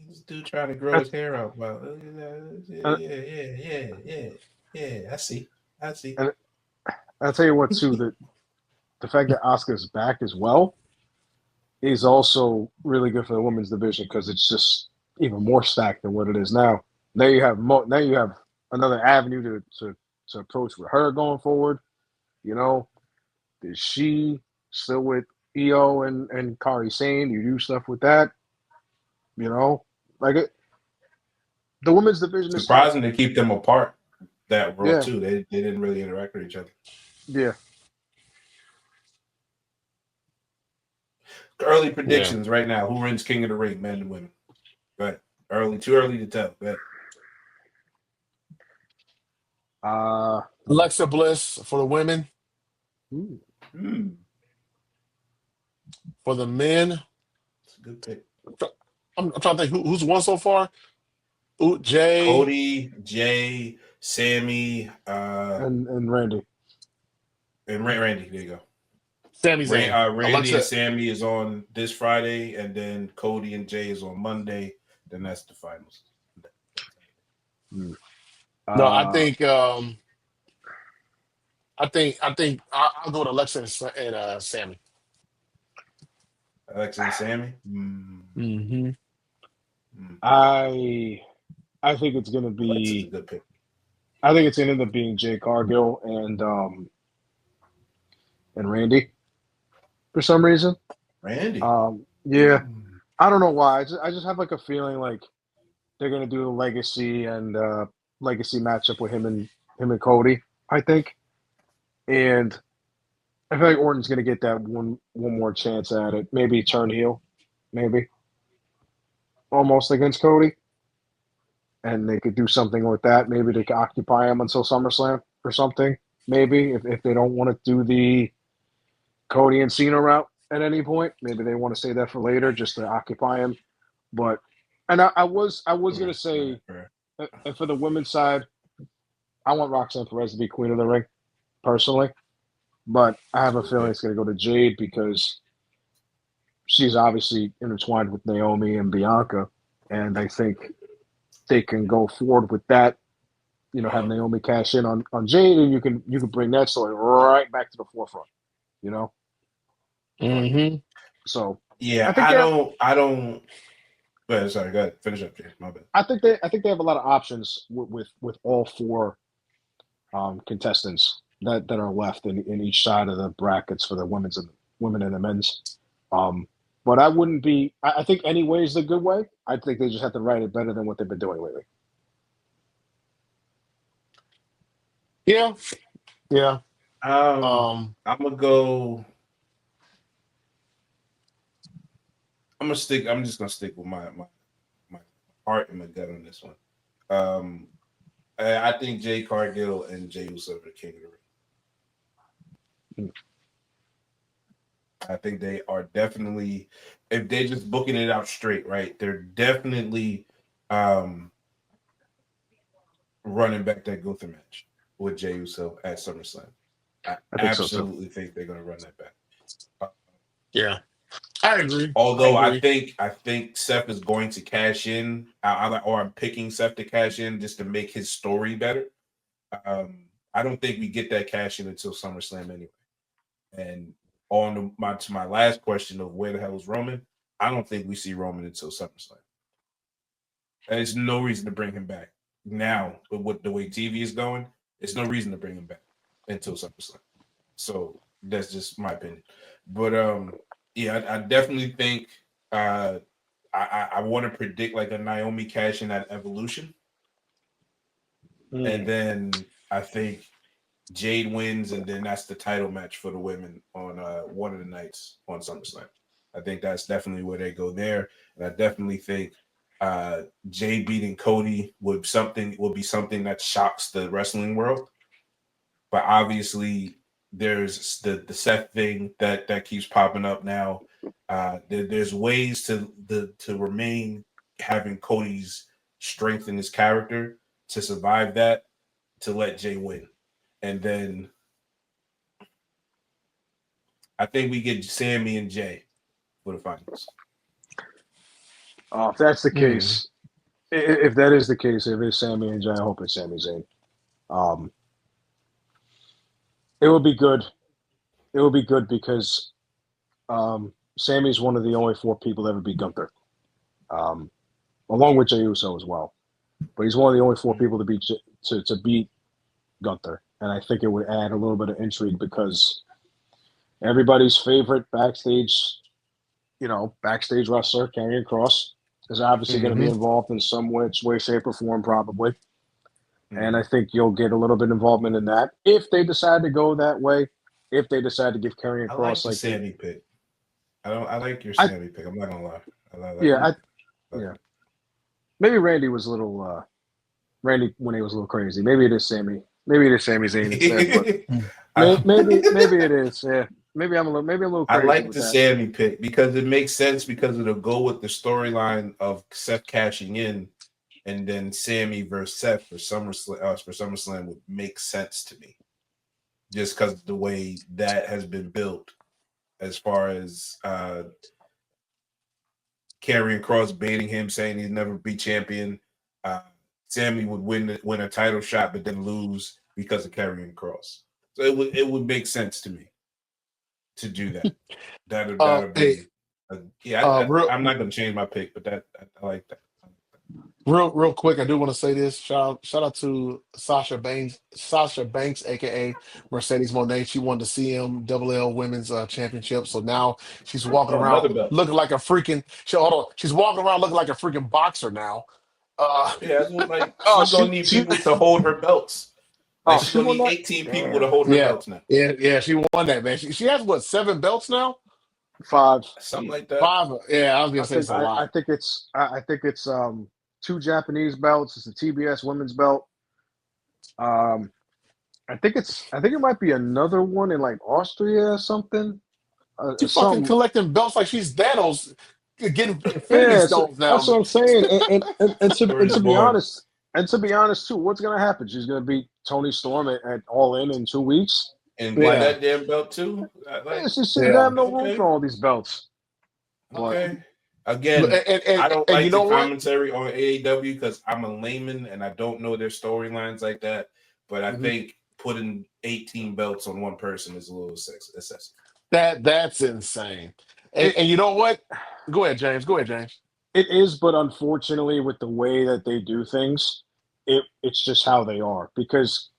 this dude trying to grow I, his hair out. Well, I, yeah. I see. and I'll tell you what too, that the fact that Oscar's back as well is also really good for the women's division, because it's just even more stacked than what it is now. Now you have another avenue to approach with her going forward. You know, is she still with EO and Kari Sane? You do stuff with that. You know, like the women's division is stacked. Surprising to keep them apart that role Yeah, too. They didn't really interact with each other. yeah. Early Yeah. predictions right now. Who wins King of the Ring, men and women? But too early to tell. But Uh, Alexa Bliss for the women. ooh, For the men, it's a good pick. I'm trying to think who's won so far. Ooh, Jay Cody, Jay, Sammy, and Randy. and Randy. There you go. Sami Zayn. Randy and Alexa. Sammy is on this Friday, and then Cody and Jay is on Monday. Then that's the finals. Hmm. No, Uh, I think I'll go with Alexa and Sammy. Alexa and Sammy. Hmm. I I think it's gonna Alexa's a be. good pick. I think it's gonna end up being Jay Cargill and Randy for some reason. Randy. Yeah, I don't know why. I just have like a feeling like they're gonna do the legacy and legacy matchup with him and Cody, I think. And I feel like Orton's gonna get that one more chance at it. Maybe turn heel, maybe almost against Cody, and they could do something with that. Maybe they could occupy him until SummerSlam or something. Maybe if they don't want to do the Cody and Cena route at any point, maybe they want to save that for later just to occupy him. But and I was gonna say, and for the women's side, I want Roxanne Perez to be Queen of the Ring personally, but I have a Good feeling pick. it's going to go to Jade because she's obviously intertwined with Naomi and Bianca, and I think they can go forward with that. Have Naomi cash in on Jade, and you can bring that story right back to the forefront. You know, Hmm. so I Yeah, think they have I don't. But sorry, go ahead. Finish up, Jay. My bad. I think they have a lot of options with all four contestants that are left in each side of the brackets for the women and the men's. But I wouldn't be. I think any way is a good way. I think they just have to write it better than what they've been doing lately. Yeah, yeah. I'm gonna go. I'm just gonna stick with my heart and my gut on this one. I think Jay Cargill and Jey USO are the king of the ring. I think they are definitely, if they're just booking it out straight, right? They're definitely running back that Gunther match with Jey USO at SummerSlam. I think so absolutely think they're gonna run that back. Yeah. I agree. Although I think Seth is going to cash in, or I'm picking Seth to cash in just to make his story better. I don't think we get that cash in until SummerSlam anyway. And to my last question of where the hell is Roman, I don't think we see Roman until SummerSlam. There's no reason to bring him back now. With the way TV is going, there's no reason to bring him back until SummerSlam. So that's just my opinion. But yeah, I definitely think I want to predict like a Naomi cash in at Evolution. And then I think Jade wins, and then that's the title match for the women on one of the nights on SummerSlam. I think that's definitely where they go there. And I definitely think Jade beating Cody would be something that shocks the wrestling world. But obviously there's the Seth thing that keeps popping up now. There's ways to remain having Cody's strength in his character to survive that, to let Jay win. And then I think we get Sammy and Jay for the finals. If that's the case, if that is the case, if it's Sammy and Jay, I hope it's Sami Zayn. It would be good. It would be good because Sammy's one of the only 4 people that ever beat Gunther, along with Jey USO as well. But he's one of the only 4 people to beat Gunther, and I think it would add a little bit of intrigue because everybody's favorite backstage wrestler, Karrion Kross, is obviously going to be involved in some way, shape, or form, probably. And I think you'll get a little bit of involvement in that if they decide to go that way. If they decide to give Karrion Kross like the Sammy pick. I like your Sammy pick. I'm not gonna lie. Yeah. Maybe Randy was a little Randy when he was a little crazy. Maybe it is Sammy. Maybe it is Sami Zayn instead. But maybe it is. Yeah. Maybe I'm a little crazy. I like the Sammy pick because it makes sense because it'll go with the storyline of Seth cashing in, and then Sammy versus Seth for SummerSlam would make sense to me. Just because of the way that has been built, as far as Karrion Kross baiting him, saying he'd never be champion. Sammy would win a title shot, but then lose because of Karrion Kross. So it would make sense to me to do that. That'd be I'm not going to change my pick, but I like that. Real quick, I do want to say this. Shout out to Sasha Banks, aka Mercedes Moné. She won the CMLL Women's Championship, so now she's walking around looking like a freaking. She's walking around looking like a freaking boxer now. She's gonna need people to hold her belts. She's gonna need 18 people to hold her belts now. Yeah, she won that, man. She has what, 7 belts now? 5, something like that. 5. Yeah, I was gonna say it's a lot. I think it's 2 Japanese belts. It's a TBS women's belt. I think it might be another one in like Austria or something. She's fucking collecting belts like she's Thanos, getting Infinity Stones now. That's what I'm saying. And to be honest too, what's gonna happen? She's gonna beat Toni Storm at All In 2 weeks. And win that damn belt too. It's just have no room for all these belts. Okay. Again, I don't like the commentary on AEW because I'm a layman and I don't know their storylines like that. But I think putting 18 belts on one person is a little excessive. That's insane. And you know what? Go ahead, James. It is, but unfortunately, with the way that they do things, it's just how they are because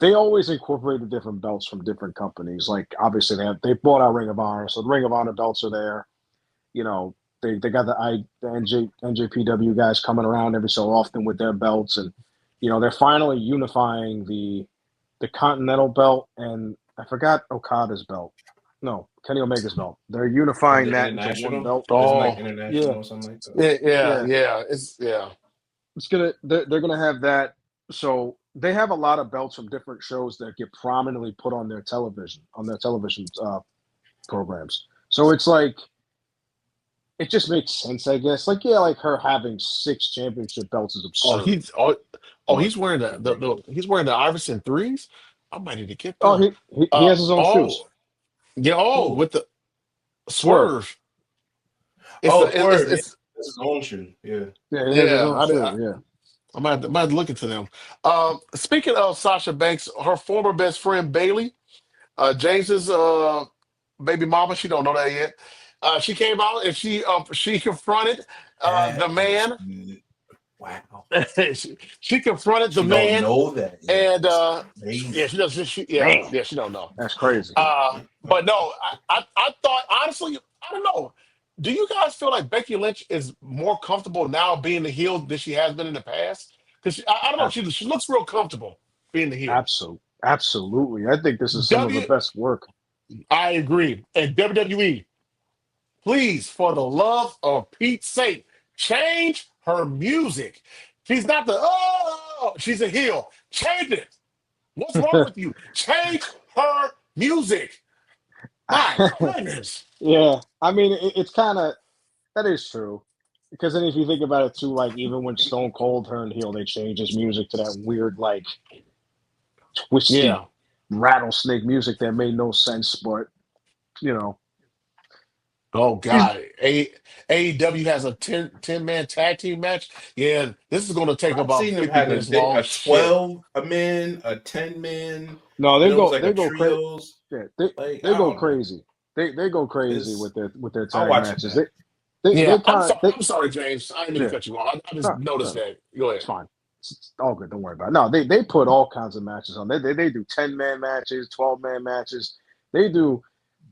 they always incorporate the different belts from different companies. Like obviously they bought out Ring of Honor, so the Ring of Honor belts are there. You know, they got the NJPW guys coming around every so often with their belts, and you know they're finally unifying the the Continental belt, and I forgot Okada's belt. No, Kenny Omega's belt. They're unifying that into one belt. Isn't like Oh, international Yeah, or something like that? yeah. It's yeah. it's gonna. They're gonna have that. So they have a lot of belts from different shows that get prominently put on their television programs. So it's like it just makes sense, I guess. Like like her having 6 championship belts is Oh, absurd. But he's wearing he's wearing the Iverson threes. I might need to get oh, them. he has his own shoes. Yeah. Oh, Who? with the Swerve. swerve. Oh, Swerve. Yeah. It's That's his own shoe. Yeah. Yeah, he has his yeah. own shoe. Yeah. I might have to look into them. Speaking of Sasha Banks, her former best friend Bailey, James's baby mama, she don't know that yet. She came out and she confronted the That is man. good. Wow. she confronted the She don't man, know that yet. and Crazy. yeah, she does. Man, She don't know. that's crazy. But no, I thought honestly, I don't know. Do you guys feel like Becky Lynch is more comfortable now being the heel than she has been in the past? Because I don't know, Ab- she looks real comfortable being the heel. Absolutely. I think this is some of the W, best work. I agree. And WWE, please, for the love of Pete's sake, change her music. She's not she's a heel. Change it. What's wrong with you? Change her music. My goodness. Yeah, I mean, it's kind of that is true. Because then, if you think about it too, like even when Stone Cold turned heel, they changed his music to that weird, like twisty Yeah. rattlesnake music that made no sense. But you know, Oh he's God. AEW has a 10-man tag team match. Yeah, this is gonna take I've about seen them 50 had minutes long. a Shit. 12 a man, a 10 man. no, Then they it was go like they a go crazy. trios. Yeah, Like they I go don't know. crazy. They go crazy It's with their I'll tag watch it matches. back. They Yeah, kind of they I'm sorry, James. I didn't mean to yeah. cut you off. I just No, noticed no, that. Go it's ahead. fine. It's all good. Don't worry about it. No, they put all kinds of matches on. They do 10-man matches, 12-man matches. They do.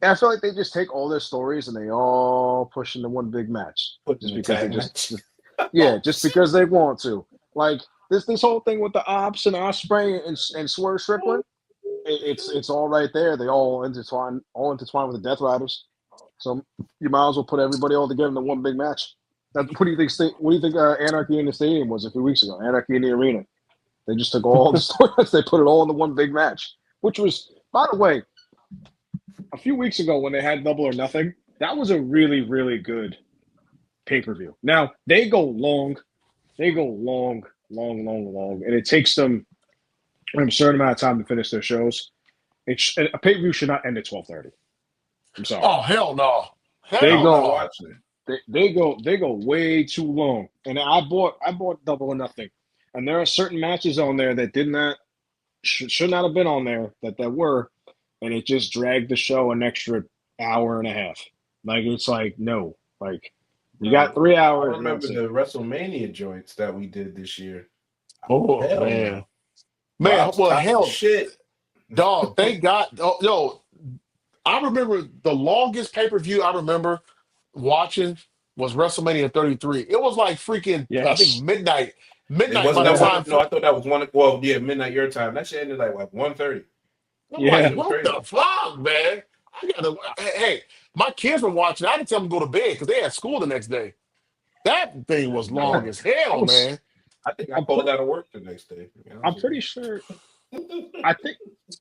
And I feel like they just take all their stories and they all push into one big match Put in just the because they tag match. yeah, just because they want to. Like this whole thing with the Ops and Osprey and Swerve Strickland, it's all right there. They all intertwined with the Death Riders. So you might as well put everybody all together in one big match. What do you think? What do you think? Anarchy in the Stadium was a few weeks ago. Anarchy in the Arena. They just took all the storylines. They put it all into one big match, which was, by the way, a few weeks ago when they had Double or Nothing. That was a really, really good pay-per-view. Now they go long. They go long, long, long, long, and it takes them a certain amount of time to finish their shows. A pay-per-view should not end at 12:30. I'm sorry. Oh hell no. They I'm Hell not go no. watching it. they go way too long. And I bought Double or Nothing, and there are certain matches on there that did not should not have been on there that were, and it just dragged the show an extra hour and a half. Like it's like no, like you got Bro, 3 hours I and remember that's it. the WrestleMania joints that we did this year. Oh Hell man. no. Bro, I Man, was well tired of hell, shit. dog, they got yo, I remember the longest pay-per-view I remember watching was WrestleMania 33. It was like freaking, I think Yes, midnight. It Midnight by wasn't the that yeah, one. time No, I thought that was one. Well, yeah, midnight your time. That shit ended like 1:30. I'm That like, yeah. shit was what crazy. the fuck, man? I gotta hey, my kids were watching. I didn't tell them to go to bed because they had school the next day. That thing was long No, as I hell, was man. I think I I'm called pretty out of work the next day. To be I'm honest with pretty sure. I think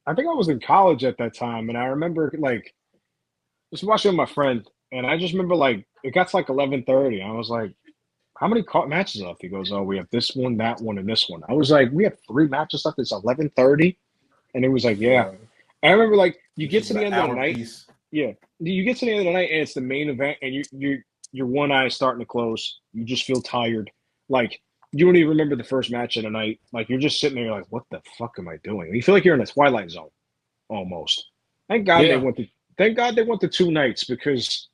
I think I was in college at that time, and I remember like just watching with my friend, and I just remember like it got to like 11:30. I was like, "How many matches left?" He goes, "Oh, we have this one, that one, and this one." I was like, "We have 3 matches left. It's 11:30," and it was like, you. "Yeah." I remember like you This get was to an the end of the hour night, piece. yeah, you get to the end of the night, and it's the main event, and your one eye is starting to close. You just feel tired, like. You don't even remember the first match of the night. Like you're just sitting there, like, "What the fuck am I doing?" You feel like you're in a twilight zone almost. Thank God they Yeah, went to thank God they went to 2 nights because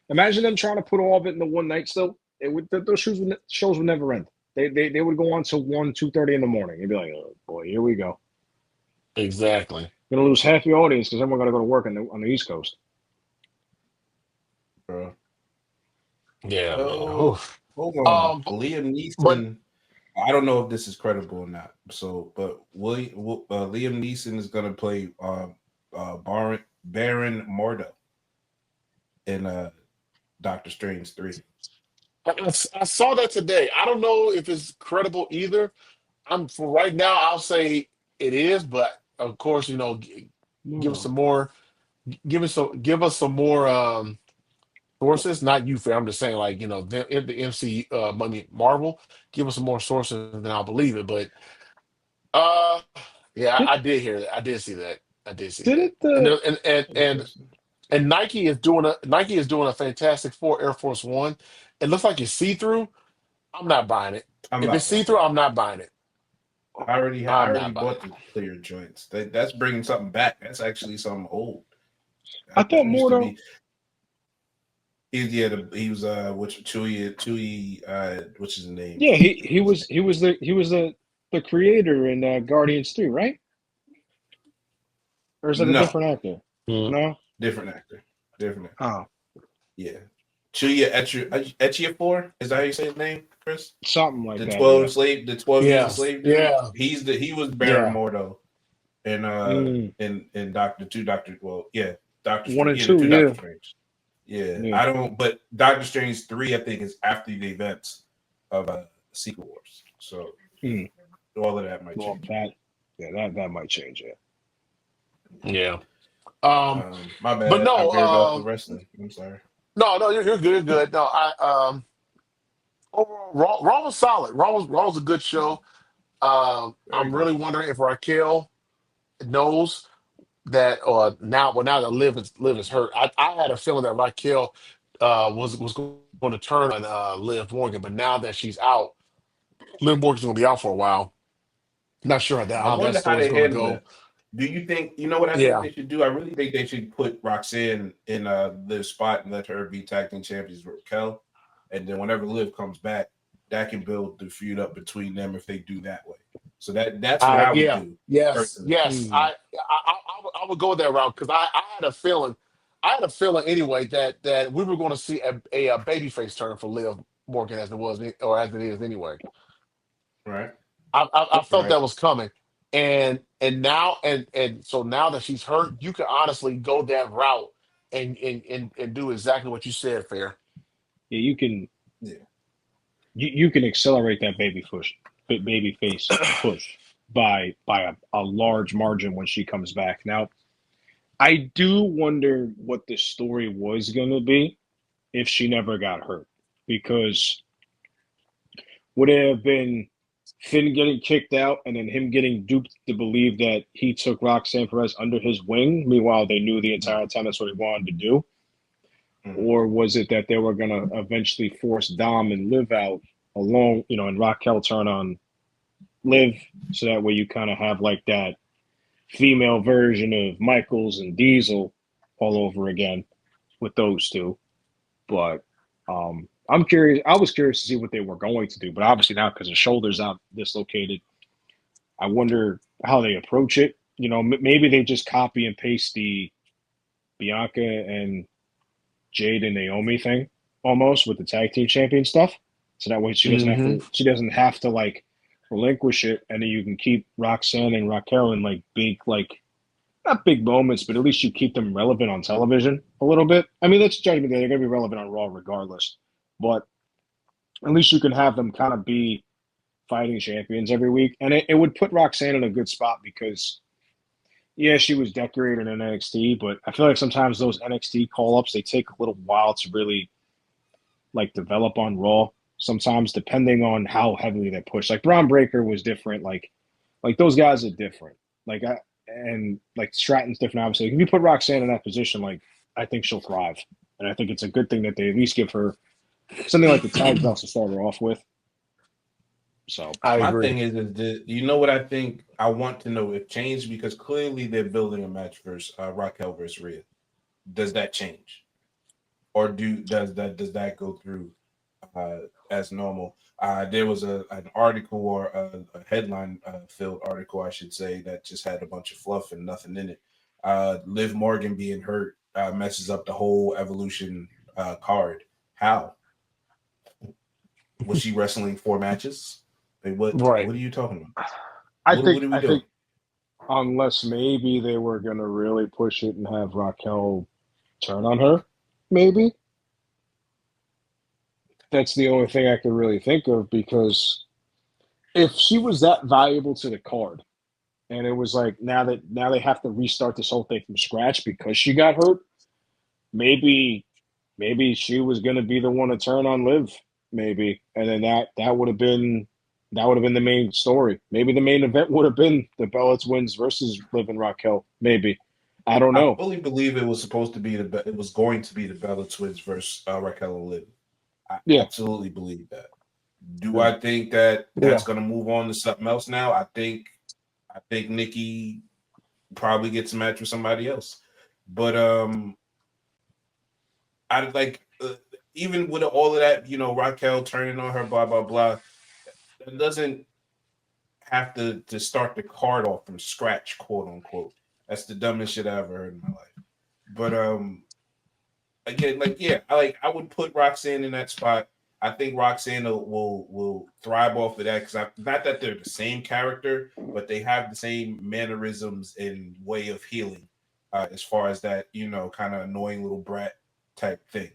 imagine them trying to put all of it into one night still. Those shows would never end. They would go on till 1, 2:30 in the morning. You'd be like, oh boy, here we go. exactly. Gonna lose half your audience because then we're gonna go to work on the East Coast. Bro. Yeah, man. Oh, Oof. hold on. Um, Liam but Neeson I don't know if this is credible or not. So, but Liam Neeson is going to play Baron Mordo in Doctor Strange 3. I saw that today. I don't know if it's credible either. I'm for right now. I'll say it is, but of course, give us some more. Give us some more sources. Not you, fair. I'm just saying, like the MC money Marvel. Give us some more sources, and then I'll believe it. But uh, yeah, Did, I did hear that. I did see that. I did see that. didn't And the there- and Nike is doing a Fantastic Four Air Force One. It looks like it's see through. I'm not buying it. I'm If it's not see buying through, it. I'm not buying it. I I'm already not buying bought the clear joints. That's bringing something back. That's actually something old. I thought That used to Mordo. be. He was which Chewie what's his name? Yeah, he was the creator in Guardians 3, right? Or is that a No, different actor? it. No. different actor. Different actor. Oh, Yeah. Chewie Echia is that how you say his name, Chris? something like The that. Yeah. 12 years a Yeah, slave dude. yeah, He was Baron yeah. Mordo and Mm, Doctor one Strange. and Yeah, the two. two Yeah. Doctor Strange. Yeah. Yeah. I don't but Doctor Strange 3 I think is after the events of Secret Wars. So Mm. all of that might Well, change. that might change it. Yeah. Um, My but bad. I no, veered off the wrestling. I'm sorry. no, you're good, you're good. No, overall, Raw was solid. Raw was a good show. Very I'm good. really wondering if Raquel knows that, or now that Liv is hurt. I had a feeling that Raquel was going to turn on Liv Morgan, but now that she's out, Liv Morgan's going to be out for a while. Not sure I how that wonder how story's they going to handle go. it. Do you think you know what I think Yeah, they should do? I really think they should put Roxanne in Liv's spot and let her be tag team champions with Raquel. And then whenever Liv comes back, that can build the feud up between them if they do that way. So that's what I would yeah, do personally. yes. Mm. I would go that route because I had a feeling, anyway that we were going to see a babyface turn for Liv Morgan as it was or as it is anyway. Right. I felt Right. that was coming, and so now that she's hurt, you can honestly go that route and do exactly what you said, Fair. Yeah, you can Yeah. you can accelerate that baby face push by a large margin when she comes back. Now, I do wonder what the story was going to be if she never got hurt, because would it have been Finn getting kicked out and then him getting duped to believe that he took Roxanne Perez under his wing? Meanwhile, they knew the entire time that's what he wanted to do. Mm-hmm. Or was it that they were going to eventually force Dom and Liv out alone, and Raquel turn on Liv, so that way you kind of have like that female version of Michaels and Diesel all over again with those two. But I'm curious. I was curious to see what they were going to do, but obviously now because the shoulder's out dislocated, I wonder how they approach it. Maybe they just copy and paste the Bianca and Jade and Naomi thing almost with the tag team champion stuff. So that way Hmm. she doesn't have to like relinquish it, and then you can keep Roxanne and Raquel in like big, like not big moments, but at least you keep them relevant on television a little bit. I mean, that's judgment day. They're gonna be relevant on Raw regardless. But at least you can have them kind of be fighting champions every week. And it would put Roxanne in a good spot because yeah, she was decorated in NXT, but I feel like sometimes those NXT call ups they take a little while to really like develop on Raw. Sometimes depending on how heavily they push. Like Braun Breaker was different. Like those guys are different. And like Stratton's different. Obviously, if you put Roxanne in that position, like I think she'll thrive. And I think it's a good thing that they at least give her something like the tag belts to start her off with. So I My agree. thing is you know what I think I want to know if changed because clearly they're building a match versus Raquel versus Rhea. Does that change? Or does that go through as normal? There was an article or a headline filled article, I should say, that just had a bunch of fluff and nothing in it. Liv Morgan being hurt messes up the whole Evolution card. How was she wrestling 4 matches? Like what? Right. What are you talking about? I What think are we doing? unless maybe they were gonna really push it and have Raquel turn on her, maybe that's the only thing I could really think of because if she was that valuable to the card, and it was like now they have to restart this whole thing from scratch because she got hurt, maybe she was going to be the one to turn on Liv, maybe, and then that would have been the main story. Maybe the main event would have been the Bella Twins versus Liv and Raquel. Maybe, I don't I know. fully believe it was supposed to be it was going to be the Bella Twins versus Raquel and Liv. I Yeah, absolutely believe that. Do yeah, I think that Yeah. that's going to move on to something else now? I think Nikki probably gets a match with somebody else, but I like even with all of that, Raquel turning on her, blah blah blah. That doesn't have to start the card off from scratch, quote unquote. That's the dumbest shit I ever heard in my life. But again, I would put Roxanne in that spot. I think Roxanne will thrive off of that because not that they're the same character, but they have the same mannerisms and way of healing, as far as that kind of annoying little brat type thing.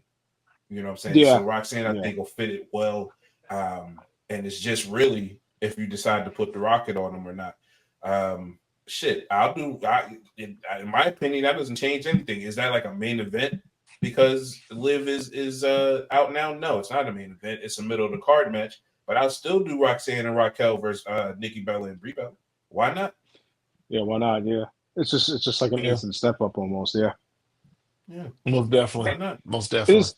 You know what I'm saying? So yeah, Roxanne, I yeah. think, will fit it well. And it's just really if you decide to put the rocket on them or not. Shit, I'll do. In my opinion, that doesn't change anything. Is that like a main event? Because Liv is out now. No, it's not a main event. It's a middle of the card match. But I'll still do Roxanne and Raquel versus Nikki Bella and Brie Bella. Why not? Yeah, why not? Yeah, it's just like an Yeah. instant step up almost. Yeah, Yeah, Most why definitely. not? Most it definitely. is.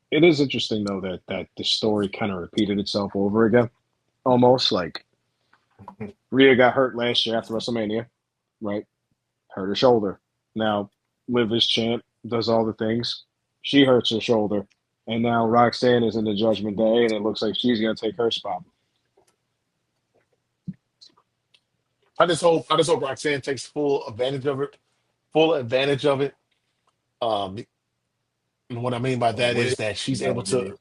It is interesting though that the story kind of repeated itself over again, almost like Rhea got hurt last year after WrestleMania, right? Hurt her shoulder. Now Liv is champ, does all the things. She hurts her shoulder, and now Roxanne is in the Judgment Day, and it looks like she's gonna take her spot. I just hope Roxanne takes full advantage of it. Full advantage of it. Um, and what I mean by Well, that with is it, that you she's gotta able to. really.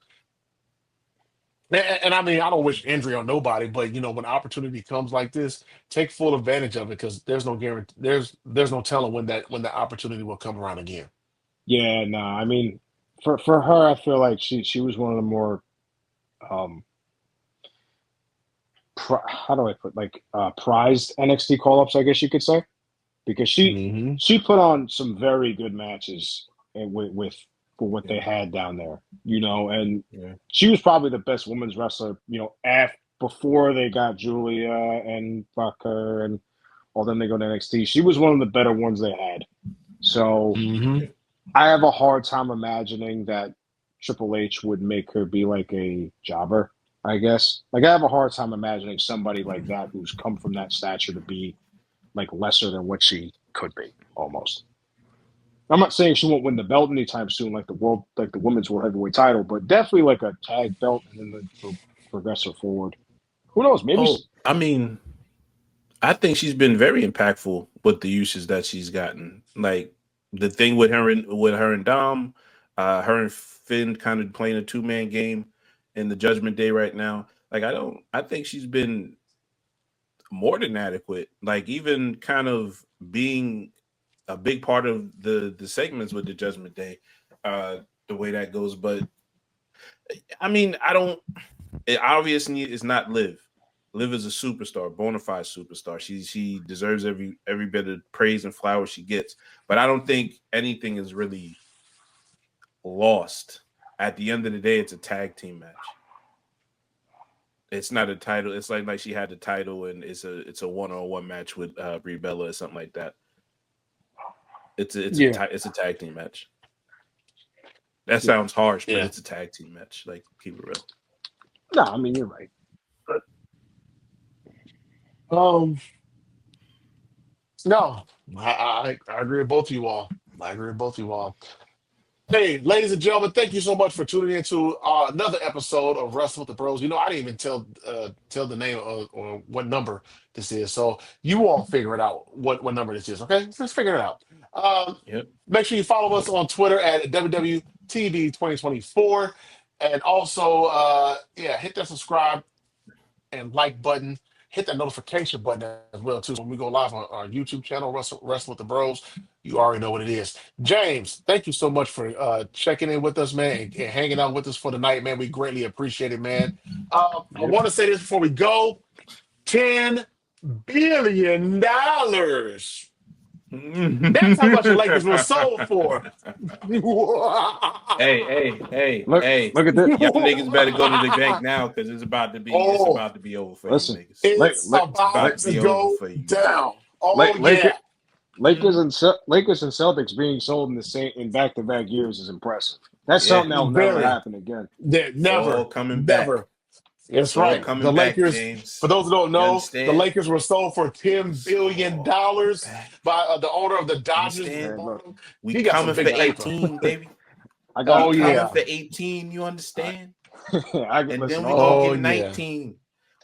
And I mean, I don't wish injury on nobody, but when opportunity comes like this, take full advantage of it because there's no guarantee. There's no telling when that opportunity will come around again. Yeah, no, I mean, for her, I feel like she was one of the more um, how do I put prized NXT call ups, I guess you could say, because Hmm. she put on some very good matches with for what they Yeah, had down there, and yeah. she was probably the best women's wrestler, before they got Julia and Bucker and all them they go to NXT. She was one of the better ones they had. So Hmm. I have a hard time imagining that Triple H would make her be like a jobber, I guess. Like I have a hard time imagining somebody like that who's come from that stature to be like lesser than what she could be, almost. I'm not saying she won't win the belt anytime soon, like the women's world heavyweight title, but definitely like a tag belt and then progress her forward. Who knows? Maybe. Oh, I mean, I think she's been very impactful with the uses that she's gotten. Like the thing with her and Dom, her and Finn kind of playing a 2-man game in the Judgment Day right now. Like I think she's been more than adequate. Like even kind of being a big part of the segments with the Judgment Day, the way that goes. But I mean, I don't. It obviously is not Liv. Liv is a superstar, bona fide superstar. She deserves every bit of praise and flowers she gets. But I don't think anything is really lost. At the end of the day, it's a tag team match. It's not a title. It's like she had the title and it's a 1-on-1 match with Brie Bella or something like that. Yeah. It's a tag team match. That sounds harsh, but Yeah. it's a tag team match. Like keep it real. No, I mean you're right. Um. No, I agree with both of you all. I agree with both of you all. Hey, ladies and gentlemen, thank you so much for tuning in to another episode of Wrestle with the Bros. I didn't even tell the name or what number this is, so you all figure it out what number this is. Okay, let's figure it out. Um, Yep. Make sure you follow us on Twitter at WWTV2024, and also hit that subscribe and like button. Hit that notification button as well too. So when we go live on our YouTube channel, Wrestle with the Bros, you already know what it is. James, thank you so much for checking in with us, man, and hanging out with us for the night, man. We greatly appreciate it, man. I want to say this before we go: $10 billion. That's how much the Lakers were sold for. Hey, Look at this. y'all niggas better go to the bank now because it's about to be over for Listen, you niggas. It's about to go down. Oh yeah. Lakers and Celtics being sold in back-to-back years is impressive. That's something that'll never happen again. Never coming back. That's right. The Lakers, James. For those who don't know, the Lakers were sold for $10 billion by the owner of the Dodgers. We coming for 18, baby. Coming for 18, you understand? And then we gonna get 19.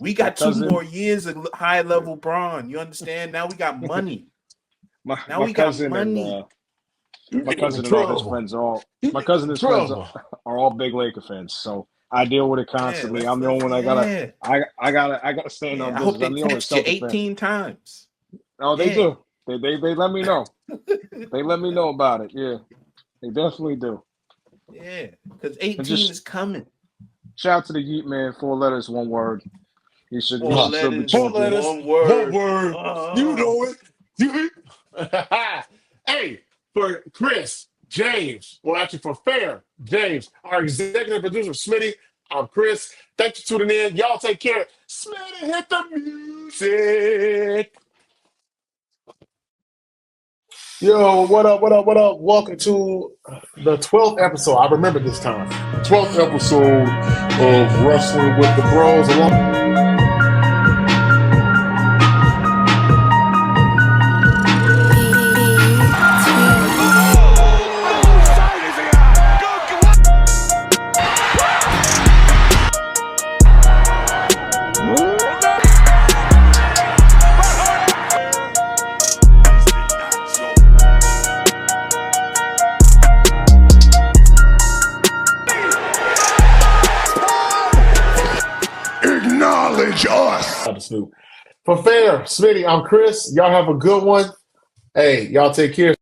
We got 2 more years of high-level Braun. You understand? Now we got money. My cousin and all his friends are all big Laker fans. So I deal with it constantly. I'm the only one I gotta stand on I hope business. they I'm the only text you Celtic 18 times. Oh, they do. They let me know. They let me know about it. Yeah, they definitely do. Yeah, because 18 is coming. Shout out to the Yeet man. 4 letters, 1 word. He should. 4 letters, 1 word. You know it. Hey, for Chris, James, well, actually for Fair, James, our executive producer, Smitty, I'm Chris. Thanks for tuning in. Y'all take care. Smitty, hit the music. Yo, what up? Welcome to the 12th episode. I remember this time. 12th episode of Wrestling with the Bros. Acknowledge us. For Fair, Smitty, I'm Chris. Y'all have a good one. Hey, y'all take care.